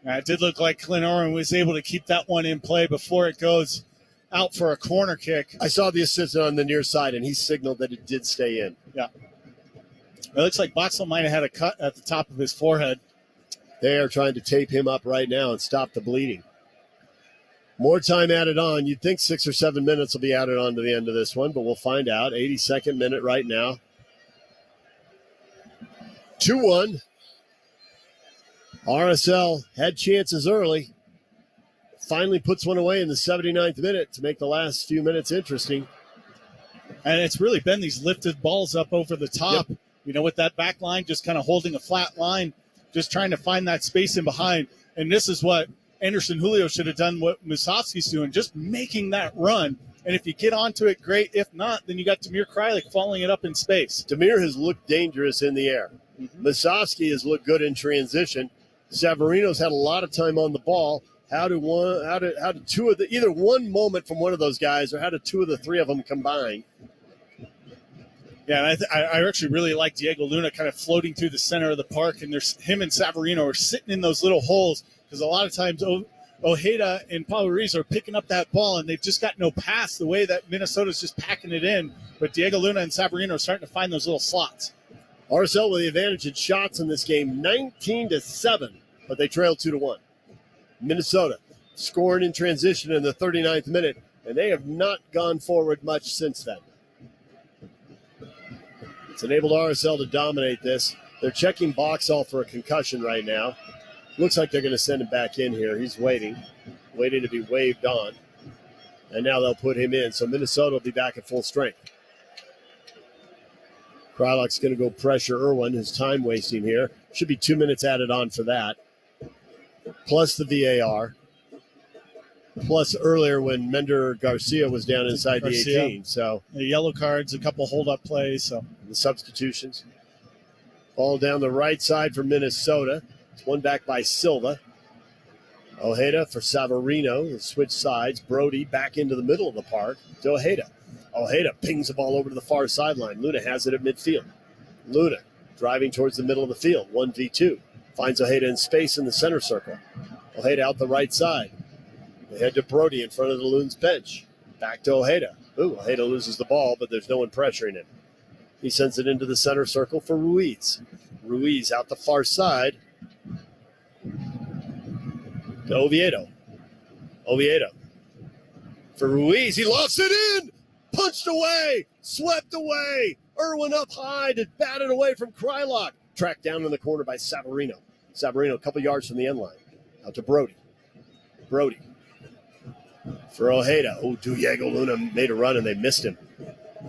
It did look like Clint Oren was able to keep that one in play before it goes out for a corner kick. I saw the assistant on the near side, and he signaled that it did stay in. Yeah. It looks like Boxel might have had a cut at the top of his forehead. They are trying to tape him up right now and stop the bleeding. More time added on. You'd think 6 or 7 minutes will be added on to the end of this one, but we'll find out. 82nd minute right now. 2-1. RSL had chances early. Finally puts one away in the 79th minute to make the last few minutes interesting. And it's really been these lifted balls up over the top. Yep. With that back line, just kind of holding a flat line, just trying to find that space in behind. And this is what Anderson Julio should have done, what Musovski's doing, just making that run. And if you get onto it, great. If not, then you got Demir Krylik following it up in space. Demir has looked dangerous in the air. Musovski has looked good in transition. Savarino's had a lot of time on the ball. How do two of the, either one moment from one of those guys, or how do two of the three of them combine? Yeah, and I actually really like Diego Luna kind of floating through the center of the park, and him and Savarino are sitting in those little holes, because a lot of times Ojeda and Paulo Ruiz are picking up that ball, and they've just got no pass the way that Minnesota's just packing it in. But Diego Luna and Savarino are starting to find those little slots. RSL with the advantage in shots in this game, 19-7, but they trail 2-1. Minnesota scoring in transition in the 39th minute, and they have not gone forward much since then. It's enabled RSL to dominate this. They're checking Boxall for a concussion right now. Looks like they're going to send him back in here. He's waiting to be waved on. And now they'll put him in. So Minnesota will be back at full strength. Krylock's going to go pressure Irwin. His time wasting here. Should be 2 minutes added on for that. Plus the VAR. Plus earlier when Mender Garcia was down inside the 18. So the yellow cards, a couple hold-up plays. So the substitutions. Ball down the right side for Minnesota. It's one back by Silva. Ojeda for Savarino. Switch sides. Brody back into the middle of the park to Ojeda. Ojeda pings the ball over to the far sideline. Luna has it at midfield. Luna driving towards the middle of the field. 1v2. Finds Ojeda in space in the center circle. Ojeda out the right side. They head to Brody in front of the Loons bench. Back to Ojeda. Ojeda loses the ball, but there's no one pressuring him. He sends it into the center circle for Ruiz. Ruiz out the far side to Oviedo. Oviedo for Ruiz. He lofts it in. Punched away. Swept away. Irwin up high to bat it away from Krylock. Tracked down in the corner by Savarino. Savarino a couple yards from the end line. Out to Brody. Brody. For Ojeda. Oh, Diego Luna made a run and they missed him.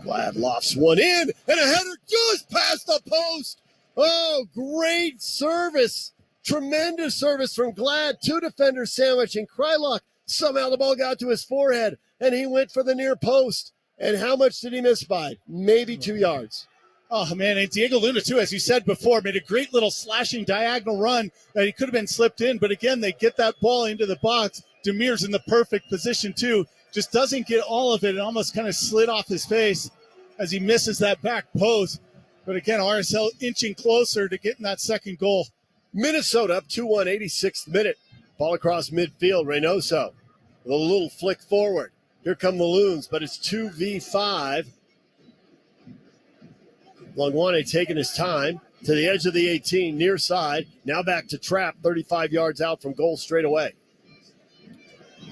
Glad lofts one in, and a header just past the post. Oh, great service. Tremendous service from Glad. Two defenders sandwiching. Krylock, somehow the ball got to his forehead, and he went for the near post. And how much did he miss by? Maybe 2 yards. Oh, man, and Diego Luna, too, as you said before, made a great little slashing diagonal run that he could have been slipped in. But, again, they get that ball into the box. Demir's in the perfect position, too. Just doesn't get all of it and almost kind of slid off his face as he misses that back post. But, again, RSL inching closer to getting that second goal. Minnesota up 2-1, 86th minute. Ball across midfield. Reynoso with a little flick forward. Here come the Loons, but it's 2v5. Longwane taking his time to the edge of the 18, near side. Now back to trap, 35 yards out from goal straight away.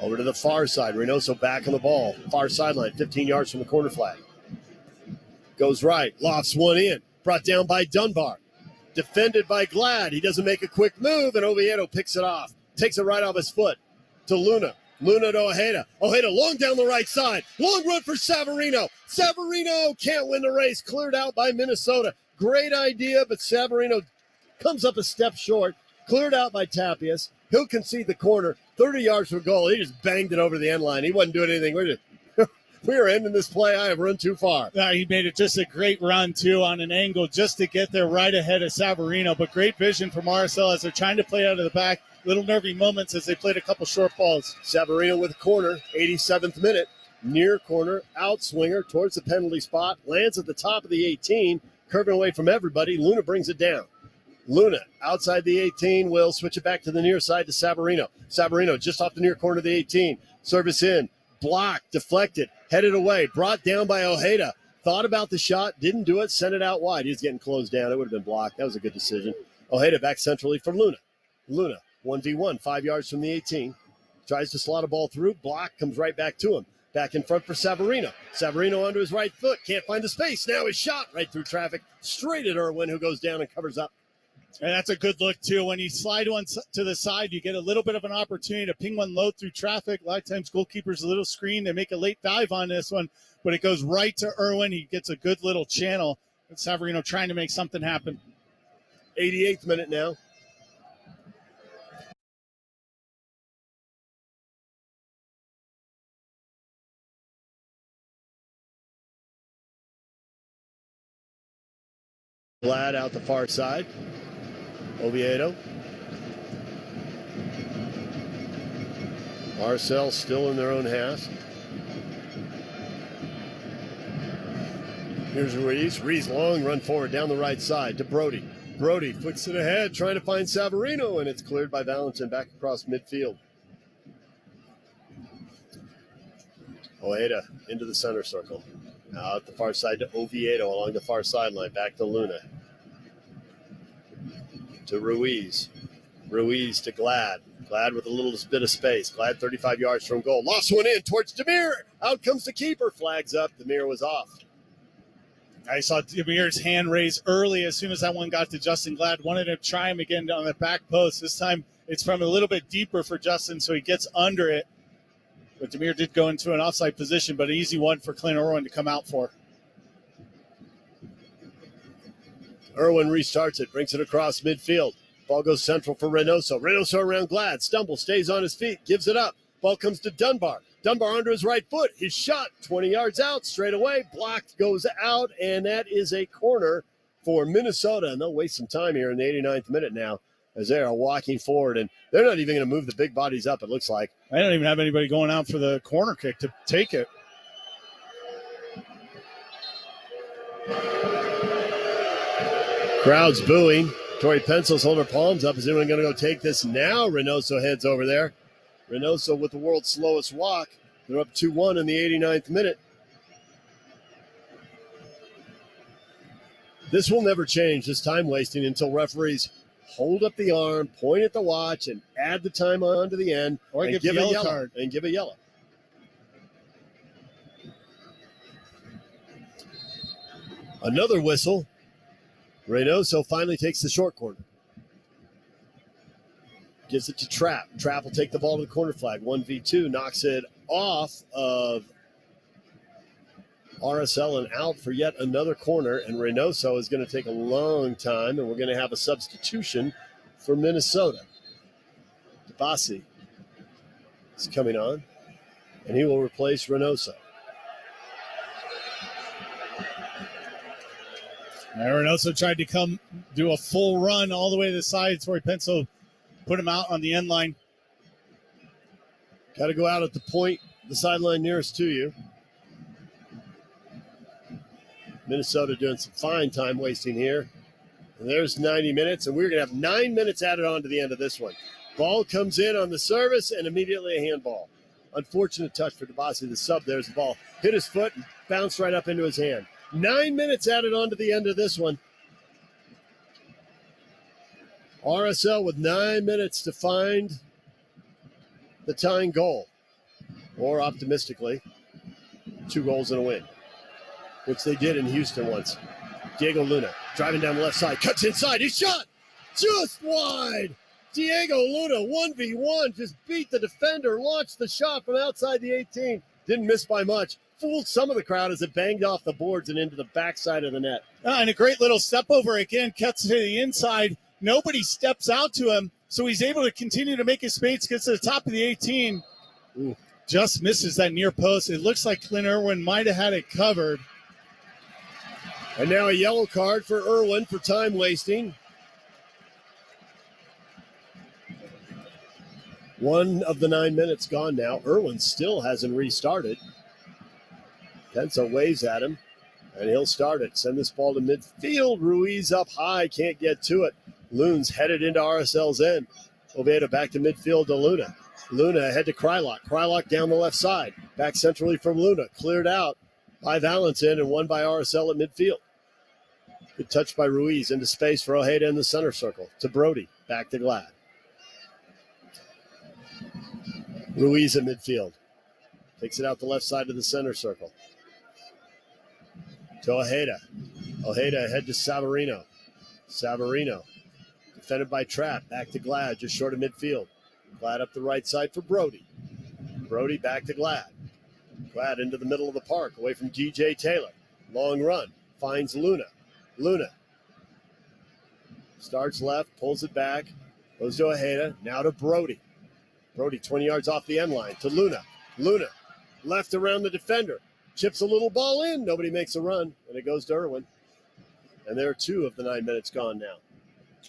Over to the far side. Reynoso back on the ball. Far sideline, 15 yards from the corner flag. Goes right, lofts one in. Brought down by Dunbar. Defended by Glad. He doesn't make a quick move, and Oviedo picks it off. Takes it right off his foot to Luna. Luna to Ojeda. Ojeda long down the right side. Long run for Savarino. Savarino can't win the race. Cleared out by Minnesota. Great idea, but Savarino comes up a step short. Cleared out by Tapias. He'll concede the corner. 30 yards from goal. He just banged it over the end line. He wasn't doing anything. We are ending this play. I have run too far. He made it just a great run, too, on an angle just to get there right ahead of Savarino. But great vision from RSL as they're trying to play out of the back. Little nervy moments as they played a couple short balls. Savarino with a corner, 87th minute. Near corner, outswinger towards the penalty spot. Lands at the top of the 18, curving away from everybody. Luna brings it down. Luna outside the 18 will switch it back to the near side to Savarino. Savarino just off the near corner of the 18. Service in. Blocked, deflected, headed away. Brought down by Ojeda. Thought about the shot, didn't do it, sent it out wide. He was getting closed down. It would have been blocked. That was a good decision. Ojeda back centrally for Luna. Luna, 1v1, 5 yards from the 18. Tries to slot a ball through. Block, comes right back to him. Back in front for Savarino. Savarino onto his right foot. Can't find the space. Now his shot right through traffic. Straight at Irwin, who goes down and covers up. And that's a good look, too. When you slide one to the side, you get a little bit of an opportunity to ping one low through traffic. A lot of times goalkeepers a little screen. They make a late dive on this one, but it goes right to Irwin. He gets a good little channel. And Savarino trying to make something happen. 88th minute now. Glad out the far side. Oviedo. Marcel still in their own half. Here's Ruiz. Ruiz long run forward down the right side to Brody. Brody flicks it ahead, trying to find Savarino, and it's cleared by Valentin back across midfield. Ojeda into the center circle. Out the far side to Oviedo along the far sideline. Back to Luna. To Ruiz. Ruiz to Glad. Glad with a little bit of space. Glad 35 yards from goal. Lost one in towards Demir. Out comes the keeper. Flags up. Demir was off. I saw Demir's hand raised early as soon as that one got to Justin Glad. Wanted to try him again on the back post. This time it's from a little bit deeper for Justin, so he gets under it. But Demir did go into an offside position, but an easy one for Clint Irwin to come out for. Irwin restarts it, brings it across midfield. Ball goes central for Reynoso. Reynoso around Glad. Stumbles, stays on his feet, gives it up. Ball comes to Dunbar. Dunbar under his right foot. His shot, 20 yards out, straight away. Blocked, goes out, and that is a corner for Minnesota. And they'll waste some time here in the 89th minute now as they are walking forward. And they're not even going to move the big bodies up, it looks like. I don't even have anybody going out for the corner kick to take it. Crowd's booing. Tori Pencil's holding her palms up. Is anyone going to go take this now? Reynoso heads over there. Reynoso with the world's slowest walk. They're up 2-1 in the 89th minute. This will never change, this time wasting, until referees hold up the arm, point at the watch, and add the time on to the end, or and give a yellow card. And give a yellow. Another whistle. Reynoso finally takes the short corner. Gives it to Trapp. Trapp will take the ball to the corner flag. 1v2, knocks it off of RSL and out for yet another corner. And Reynoso is going to take a long time, and we're going to have a substitution for Minnesota. Dabasi is coming on, and he will replace Reynoso. Reynoso tried to do a full run all the way to the side. Torrey Pencil put him out on the end line. Got to go out at the point, the sideline nearest to you. Minnesota doing some fine time wasting here. And there's 90 minutes, and we're going to have 9 minutes added on to the end of this one. Ball comes in on the service, and immediately a handball. Unfortunate touch for Dabasi, the sub. There's the ball. Hit his foot and bounced right up into his hand. 9 minutes added on to the end of this one. RSL with 9 minutes to find the tying goal. Or optimistically, 2 goals and a win, which they did in Houston once. Diego Luna driving down the left side, cuts inside, he shot just wide. Diego Luna, 1v1, just beat the defender, launched the shot from outside the 18. Didn't miss by much. Fooled some of the crowd as it banged off the boards and into the backside of the net. And a great little step over again, cuts to the inside. Nobody steps out to him, so he's able to continue to make his space, gets to the top of the 18. Ooh. Just misses that near post. It looks like Clint Irwin might have had it covered. And now a yellow card for Irwin for time wasting. 1 of the 9 minutes gone now. Irwin still hasn't restarted. Pencil waves at him, and he'll start it. Send this ball to midfield. Ruiz up high, can't get to it. Loon's headed into RSL's end. Oviedo back to midfield to Luna. Luna ahead to Krylock. Krylock down the left side. Back centrally from Luna. Cleared out by Valentin and won by RSL at midfield. Good touch by Ruiz into space for Ojeda in the center circle. To Brody. Back to Glad. Ruiz at midfield. Takes it out the left side of the center circle. To Ojeda. Ojeda ahead to Savarino. Savarino. Defended by Trapp. Back to Glad, just short of midfield. Glad up the right side for Brody. Brody back to Glad. Glad into the middle of the park, away from DJ Taylor. Long run. Finds Luna. Luna. Starts left, pulls it back. Goes to Ojeda. Now to Brody. Brody 20 yards off the end line to Luna. Luna. Left around the defender. Chips a little ball in. Nobody makes a run. And it goes to Irwin. And there are 2 of the 9 minutes gone now.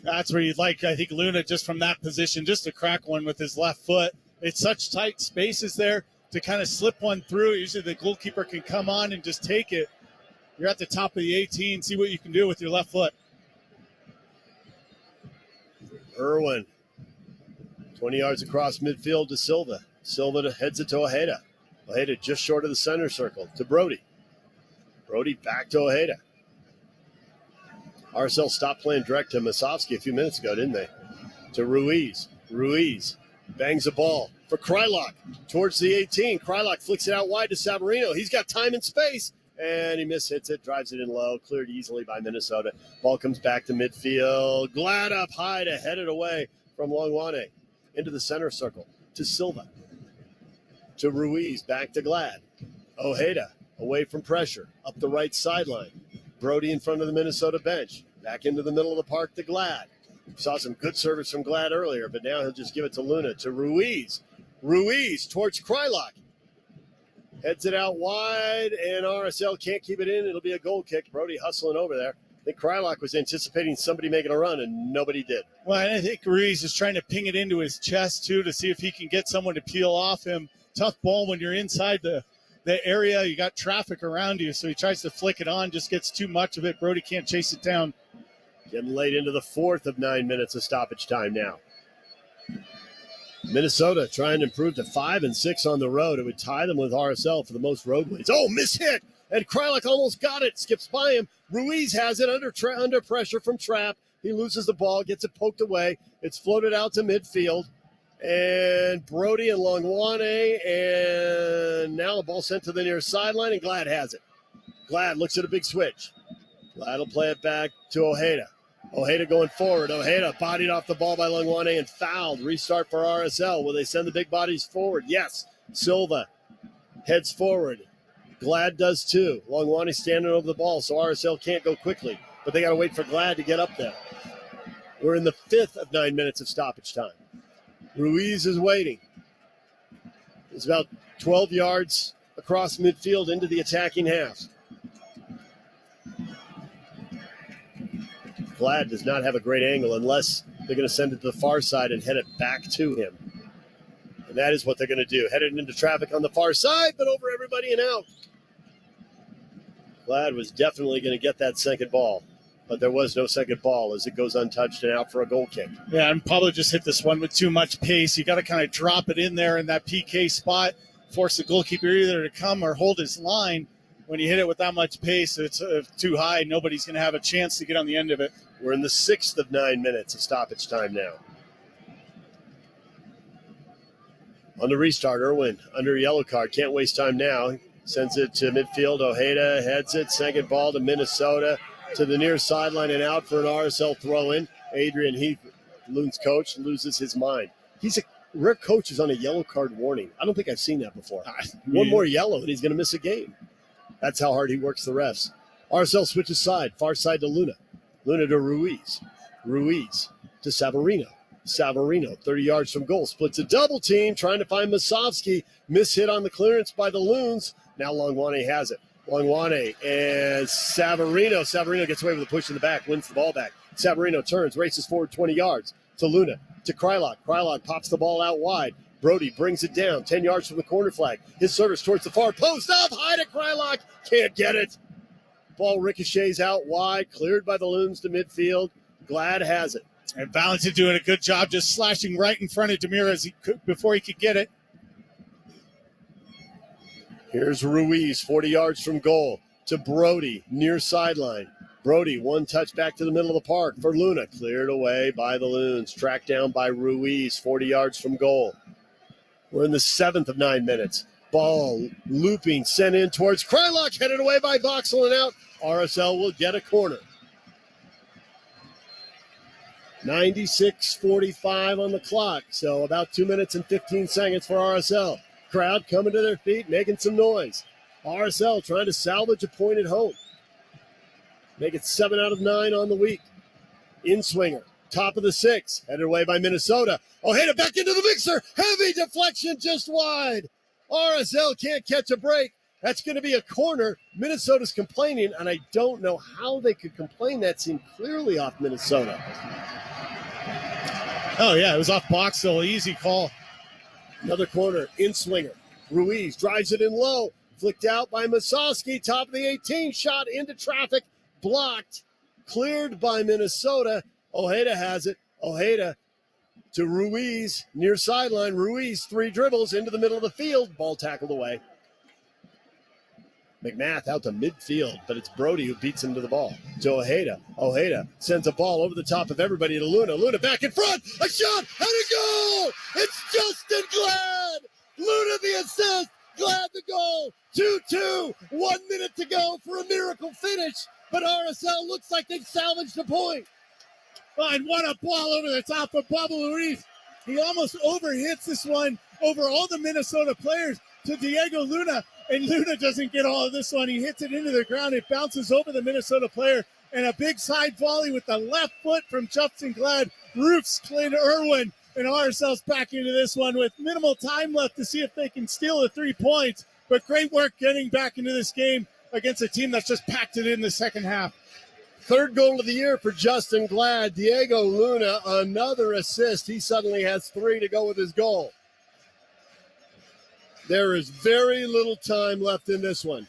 That's where you'd like, I think, Luna just from that position, just to crack one with his left foot. It's such tight spaces there to kind of slip one through. Usually the goalkeeper can come on and just take it. You're at the top of the 18. See what you can do with your left foot. Irwin. 20 yards across midfield to Silva. Silva heads it to Ojeda. Ojeda just short of the center circle to Brody. Brody back to Ojeda. RSL stopped playing direct to Masovsky a few minutes ago, didn't they? To Ruiz. Ruiz bangs the ball for Krylock towards the 18. Krylock flicks it out wide to Savarino. He's got time and space, and he mishits it, drives it in low, cleared easily by Minnesota. Ball comes back to midfield. Glad up high to head it away from Longwane into the center circle to Silva. To Ruiz, back to Glad. Ojeda away from pressure, up the right sideline. Brody in front of the Minnesota bench. Back into the middle of the park to Glad. Saw some good service from Glad earlier, but now he'll just give it to Luna. To Ruiz. Ruiz towards Krylock. Heads it out wide, and RSL can't keep it in. It'll be a goal kick. Brody hustling over there. I think Krylock was anticipating somebody making a run, and nobody did. Well, I think Ruiz is trying to ping it into his chest, too, to see if he can get someone to peel off him. Tough ball when you're inside the area. You got traffic around you, so he tries to flick it on, just gets too much of it. Brody can't chase it down. Getting late into the 4th of 9 minutes of stoppage time now. Minnesota trying to improve to 5-6 on the road. It would tie them with RSL for the most road wins. Oh, mishit! And Krylock almost got it. Skips by him. Ruiz has it under pressure from Trapp. He loses the ball, gets it poked away. It's floated out to midfield. And Brody and Longwane, and now the ball sent to the near sideline, and Glad has it. Glad looks at a big switch. Glad will play it back to Ojeda. Ojeda going forward. Ojeda bodied off the ball by Longwane and fouled. Restart for RSL. Will they send the big bodies forward? Yes. Silva heads forward. Glad does too. Longwane standing over the ball, so RSL can't go quickly. But they got to wait for Glad to get up there. We're in the 5th of 9 minutes of stoppage time. Ruiz is waiting. It's about 12 yards across midfield into the attacking half. Glad does not have a great angle unless they're going to send it to the far side and head it back to him. And that is what they're going to do. Headed into traffic on the far side, but over everybody and out. Glad was definitely going to get that second ball, but there was no second ball as it goes untouched and out for a goal kick. Yeah, and Pablo just hit this one with too much pace. You got to kind of drop it in there in that PK spot, force the goalkeeper either to come or hold his line. When you hit it with that much pace, it's too high. Nobody's going to have a chance to get on the end of it. We're in the 6th of 9 minutes of stoppage time now. On the restart, Irwin under a yellow card. Can't waste time now. Sends it to midfield. Ojeda heads it. Second ball to Minnesota to the near sideline and out for an RSL throw-in. Adrian Heath, Loon's coach, loses his mind. Rare coach is on a yellow card warning. I don't think I've seen that before. One more yellow and he's going to miss a game. That's how hard he works the refs. RSL switches side. Far side to Luna. Luna to Ruiz. Ruiz to Savarino. Savarino, 30 yards from goal. Splits a double team, trying to find Masovsky. Miss hit on the clearance by the Loons. Now Longwane has it. Longwane and Savarino. Savarino gets away with a push in the back, wins the ball back. Savarino turns, races forward 20 yards to Luna, to Krylock. Krylock pops the ball out wide. Brody brings it down 10 yards from the corner flag. His service towards the far post. Up high to Krylock. Can't get it. Ball ricochets out wide, cleared by the Loons to midfield. Glad has it. And Valentin doing a good job just slashing right in front of Demir before he could get it. Here's Ruiz, 40 yards from goal to Brody, near sideline. Brody, one touch back to the middle of the park for Luna. Cleared away by the Loons. Tracked down by Ruiz, 40 yards from goal. We're in the 7th of 9 minutes. Ball looping, sent in towards Krylock, headed away by Boxall and out. RSL will get a corner. 96:45 on the clock, so about 2 minutes and 15 seconds for RSL. Crowd coming to their feet, making some noise. RSL trying to salvage a point at home. Make it 7 out of 9 on the week. In-swinger, top of the 6, headed away by Minnesota. Ojeda back into the mixer. Heavy deflection just wide. RSL can't catch a break. That's going to be a corner. Minnesota's complaining, and I don't know how they could complain. That seemed clearly off Minnesota. Oh, yeah, it was off Boxall. Easy call. Another corner, in-swinger. Ruiz drives it in low. Flicked out by Masowski. Top of the 18. Shot into traffic. Blocked. Cleared by Minnesota. Ojeda has it. Ojeda to Ruiz. Near sideline. Ruiz, 3 dribbles into the middle of the field. Ball tackled away. McMath out to midfield, but it's Brody who beats him to the ball. To Ojeda. Ojeda sends a ball over the top of everybody to Luna. Luna back in front. A shot and a goal. It's Justin Glad. Luna the assist. Glad the goal. 2-2. 1 minute to go for a miracle finish. But RSL looks like they've salvaged a point. And what a ball over the top of Pablo Ruiz. He almost overhits this one over all the Minnesota players to Diego Luna. And Luna doesn't get all of this one. He hits it into the ground. It bounces over the Minnesota player. And a big side volley with the left foot from Justin Glad. Roofs Clint Irwin. And RSL's back into this one with minimal time left to see if they can steal the 3 points. But great work getting back into this game against a team that's just packed it in the second half. Third goal of the year for Justin Glad. Diego Luna, another assist. He suddenly has 3 to go with his goal. There is very little time left in this one.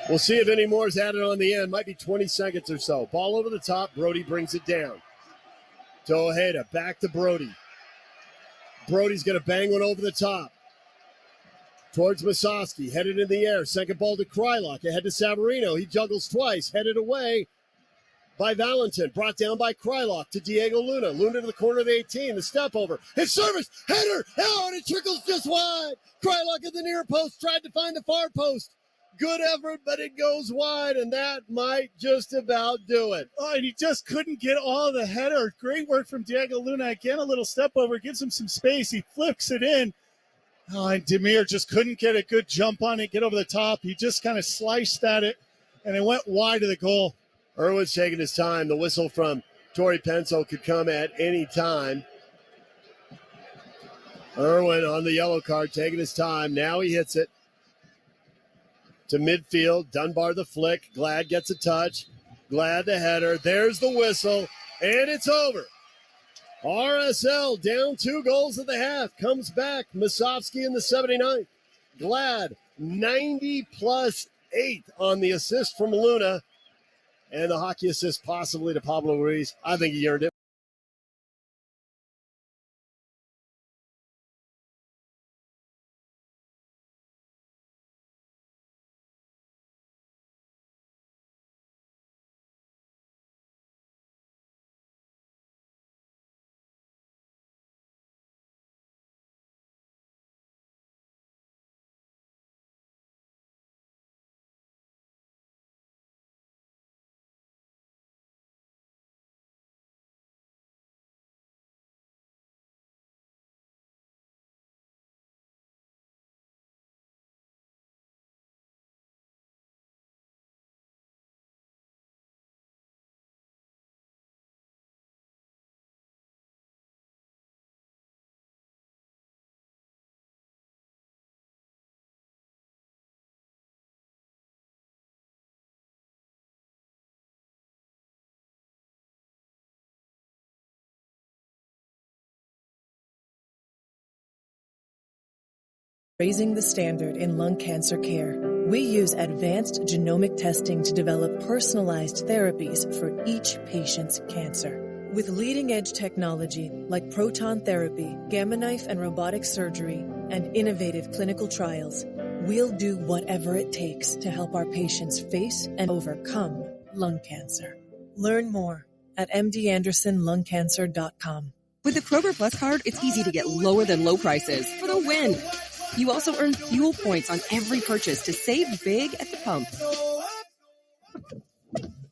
We'll see if any more is added on the end. Might be 20 seconds or so. Ball over the top. Brody brings it down. To Ojeda. Back to Brody. Brody's going to bang one over the top. Towards Masowski. Headed in the air. Second ball to Krylock. Ahead to Savarino. He juggles twice. Headed away by Valentin. Brought down by Krylock to Diego Luna. Luna to the corner of the 18. The step over. His service. Header. Oh, and it trickles just wide. Krylock at the near post. Tried to find the far post. Good effort, but it goes wide, and that might just about do it. Oh, and he just couldn't get all the header. Great work from Diego Luna. Again, a little step over, gives him some space. He flicks it in. Oh, and Demir just couldn't get a good jump on it, get over the top. He just kind of sliced at it, and it went wide of the goal. Irwin's taking his time. The whistle from Torrey Pencil could come at any time. Irwin on the yellow card, taking his time. Now he hits it to midfield. Dunbar the flick. Glad gets a touch. Glad the header. There's the whistle, and it's over. RSL down 2 goals at the half. Comes back. Masovsky in the 79th. Glad 90+8 on the assist from Luna. And the hockey assist possibly to Pablo Ruiz. I think he earned it. Raising the standard in lung cancer care. We use advanced genomic testing to develop personalized therapies for each patient's cancer. With leading-edge technology like proton therapy, gamma knife and robotic surgery, and innovative clinical trials, we'll do whatever it takes to help our patients face and overcome lung cancer. Learn more at mdandersonlungcancer.com. With the Kroger Plus card, it's easy to get lower than low prices for the win. You also earn fuel points on every purchase to save big at the pump.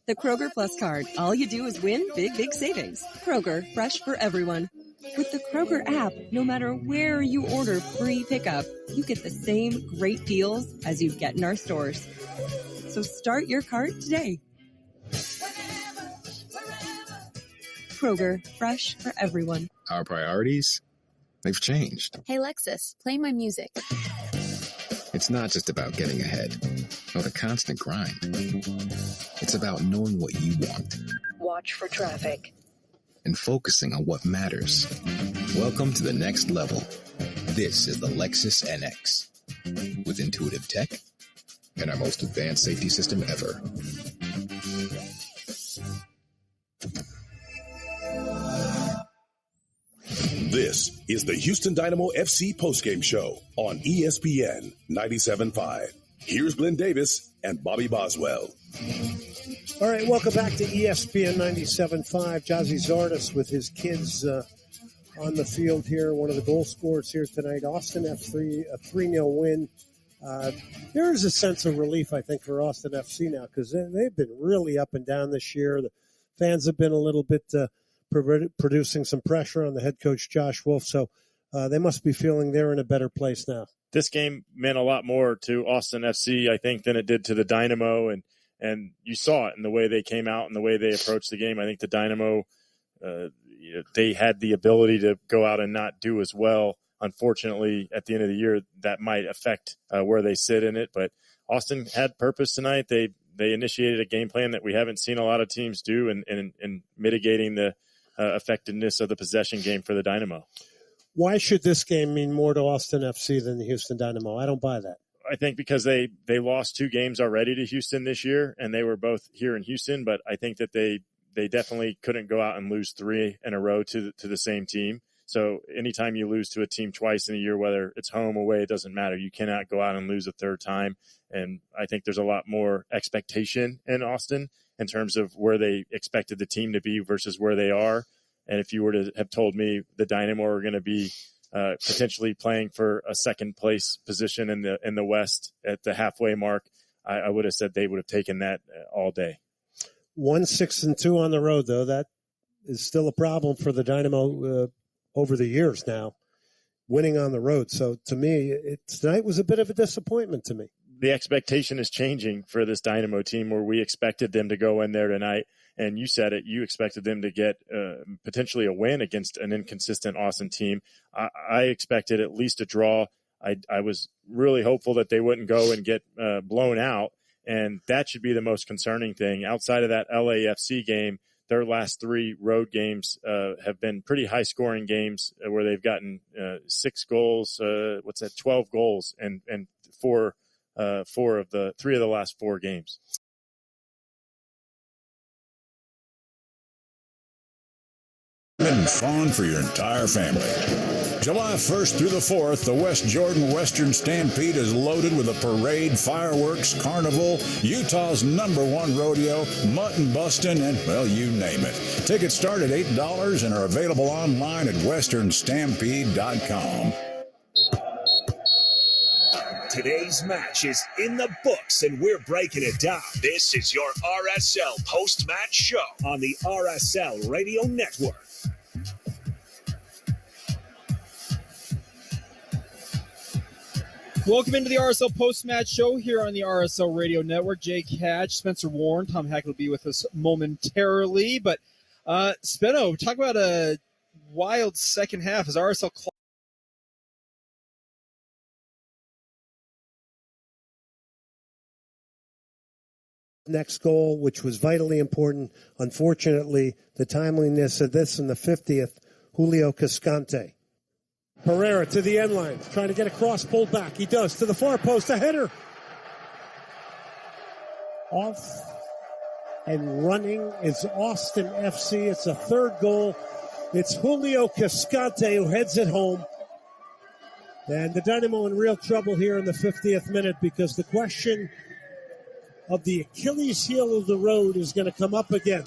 The Kroger Plus card. All you do is win big, big savings. Kroger, fresh for everyone. With the Kroger app, no matter where you order free pickup, you get the same great deals as you get in our stores. So start your cart today. Kroger, fresh for everyone. Our priorities, they've changed. Hey, Lexus, play my music. It's not just about getting ahead or the constant grind. It's about knowing what you want. Watch for traffic. And focusing on what matters. Welcome to the next level. This is the Lexus NX. With intuitive tech and our most advanced safety system ever. This is the Houston Dynamo FC postgame show on ESPN 97.5. Here's Glenn Davis and Bobby Boswell. All right, welcome back to ESPN 97.5. Jazzy Zardes with his kids on the field here. One of the goal scorers here tonight. Austin F3, a 3-0 win. There is a sense of relief, I think, for Austin FC now because they've been really up and down this year. The fans have been a little bit producing some pressure on the head coach, Josh Wolf. So they must be feeling they're in a better place now. This game meant a lot more to Austin FC, I think, than it did to the Dynamo. And you saw it in the way they came out and the way they approached the game. I think the Dynamo, they had the ability to go out and not do as well. Unfortunately, at the end of the year, that might affect where they sit in it. But Austin had purpose tonight. They initiated a game plan that we haven't seen a lot of teams do in mitigating the effectiveness of the possession game for the Dynamo. Why should this game mean more to Austin FC than the Houston Dynamo? I don't buy that. I think because they lost 2 games already to Houston this year, and they were both here in Houston. But I think that they definitely couldn't go out and lose 3 in a row to the same team. So anytime you lose to a team twice in a year, whether it's home, away, it doesn't matter. You cannot go out and lose a third time. And I think there's a lot more expectation in Austin in terms of where they expected the team to be versus where they are. And if you were to have told me the Dynamo are going to be potentially playing for a second place position in the West at the halfway mark, I would have said they would have taken that all day. 1-6-2 on the road, though. That is still a problem for the Dynamo over the years now, winning on the road. So to me, tonight was a bit of a disappointment to me. The expectation is changing for this Dynamo team, where we expected them to go in there tonight. And you said it, you expected them to get potentially a win against an inconsistent Austin team. I expected at least a draw. I was really hopeful that they wouldn't go and get blown out. And that should be the most concerning thing. Outside of that LAFC game, their last 3 road games have been pretty high-scoring games where they've gotten 6 goals, 12 goals, and 3 of the last 4 games. And fun for your entire family. July 1st through the 4th, the West Jordan Western Stampede is loaded with a parade, fireworks, carnival, Utah's #1 rodeo, mutton busting, and, well, you name it. Tickets start at $8 and are available online at westernstampede.com. Today's match is in the books, and we're breaking it down. This is your RSL post-match show on the RSL Radio Network. Welcome into the RSL post-match show here on the RSL Radio Network. Jake Hatch, Spencer Warren, Tom Hackett will be with us momentarily. But, Spenno, talk about a wild second half as RSL next goal, which was vitally important. Unfortunately, the timeliness of this in the 50th, Julio Cascante. Pereira to the end line, trying to get across, pulled back. He does, to the far post, a header. Off and running is Austin FC. It's a third goal. It's Julio Cascante who heads it home. And the Dynamo in real trouble here in the 50th minute, because the question of the Achilles heel of the road is going to come up again.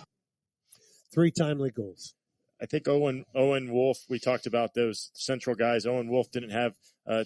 3 timely goals. I think Owen Wolf, we talked about those central guys. Owen Wolf didn't have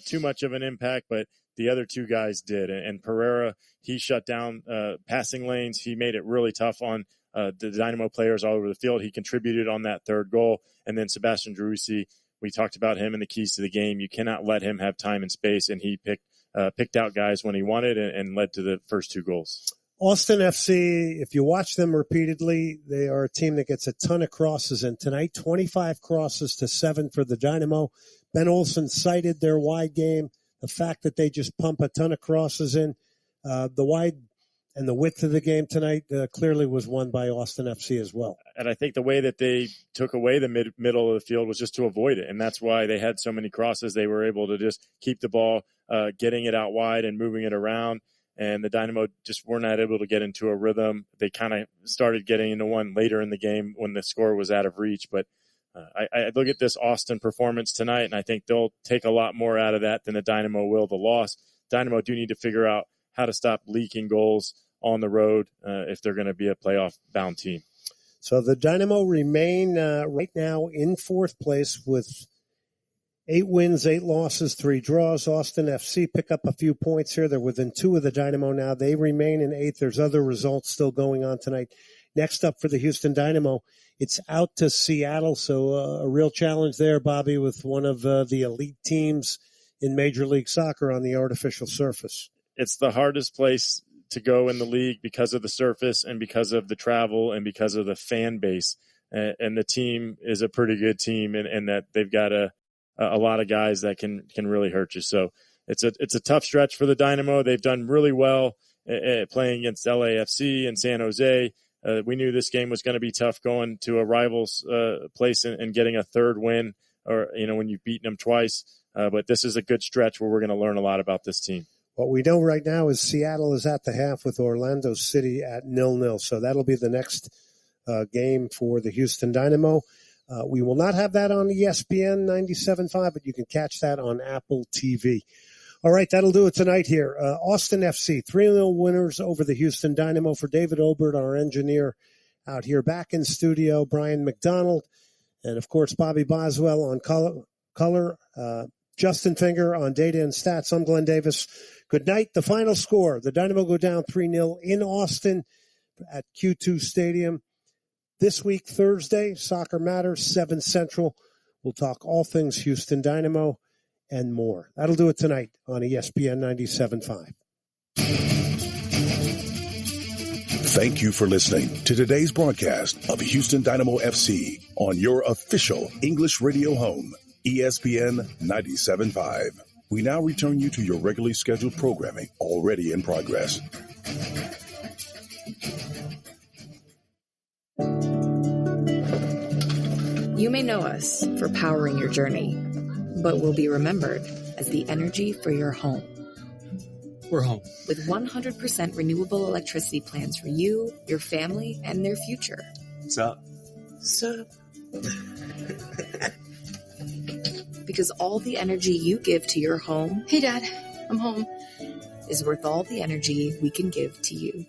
too much of an impact, but the other 2 guys did. And Pereira, he shut down passing lanes. He made it really tough on the Dynamo players all over the field. He contributed on that third goal. And then Sebastian Driussi, we talked about him and the keys to the game. You cannot let him have time and space, and he picked out guys when he wanted and led to the first 2 goals. Austin FC, if you watch them repeatedly, they are a team that gets a ton of crosses. And tonight, 25 crosses to 7 for the Dynamo. Ben Olsen cited their wide game, the fact that they just pump a ton of crosses in. The wide and the width of the game tonight clearly was won by Austin FC as well. And I think the way that they took away the middle of the field was just to avoid it. And that's why they had so many crosses. They were able to just keep the ball, getting it out wide and moving it around. And the Dynamo just were not able to get into a rhythm. They kind of started getting into one later in the game when the score was out of reach. But I look at this Austin performance tonight, and I think they'll take a lot more out of that than the Dynamo will the loss. Dynamo do need to figure out how to stop leaking goals on the road if they're going to be a playoff-bound team. So the Dynamo remain right now in 4th place with 8 wins, 8 losses, 3 draws. Austin FC pick up a few points here. They're within 2 of the Dynamo now. They remain in 8th. There's other results still going on tonight. Next up for the Houston Dynamo, it's out to Seattle. So a real challenge there, Bobby, with one of the elite teams in Major League Soccer on the artificial surface. It's the hardest place to go in the league because of the surface and because of the travel and because of the fan base. And the team is a pretty good team, and that they've got a lot of guys that can really hurt you. So it's a tough stretch for the Dynamo. They've done really well playing against LAFC and San Jose. We knew this game was going to be tough going to a rival's place and getting a third win, or when you've beaten them twice. But this is a good stretch where we're going to learn a lot about this team. What we know right now is Seattle is at the half with Orlando City at 0-0. So that'll be the next game for the Houston Dynamo. We will not have that on ESPN 97.5, but you can catch that on Apple TV. All right, that'll do it tonight here. Austin FC, 3-0 winners over the Houston Dynamo. For David Obert, our engineer out here back in studio, Brian McDonald, and, of course, Bobby Boswell on color. Justin Finger on Data and Stats. I'm Glenn Davis. Good night. The final score, the Dynamo go down 3-0 in Austin at Q2 Stadium. This week, Thursday, Soccer Matters, 7 Central. We'll talk all things Houston Dynamo and more. That'll do it tonight on ESPN 97.5. Thank you for listening to today's broadcast of Houston Dynamo FC on your official English radio home, ESPN 97.5. We now return you to your regularly scheduled programming already in progress. You may know us for powering your journey, but we'll be remembered as the energy for your home. We're home. With 100% renewable electricity plans for you, your family, and their future. What's up? So, because all the energy you give to your home, Hey, Dad, I'm home, is worth all the energy we can give to you.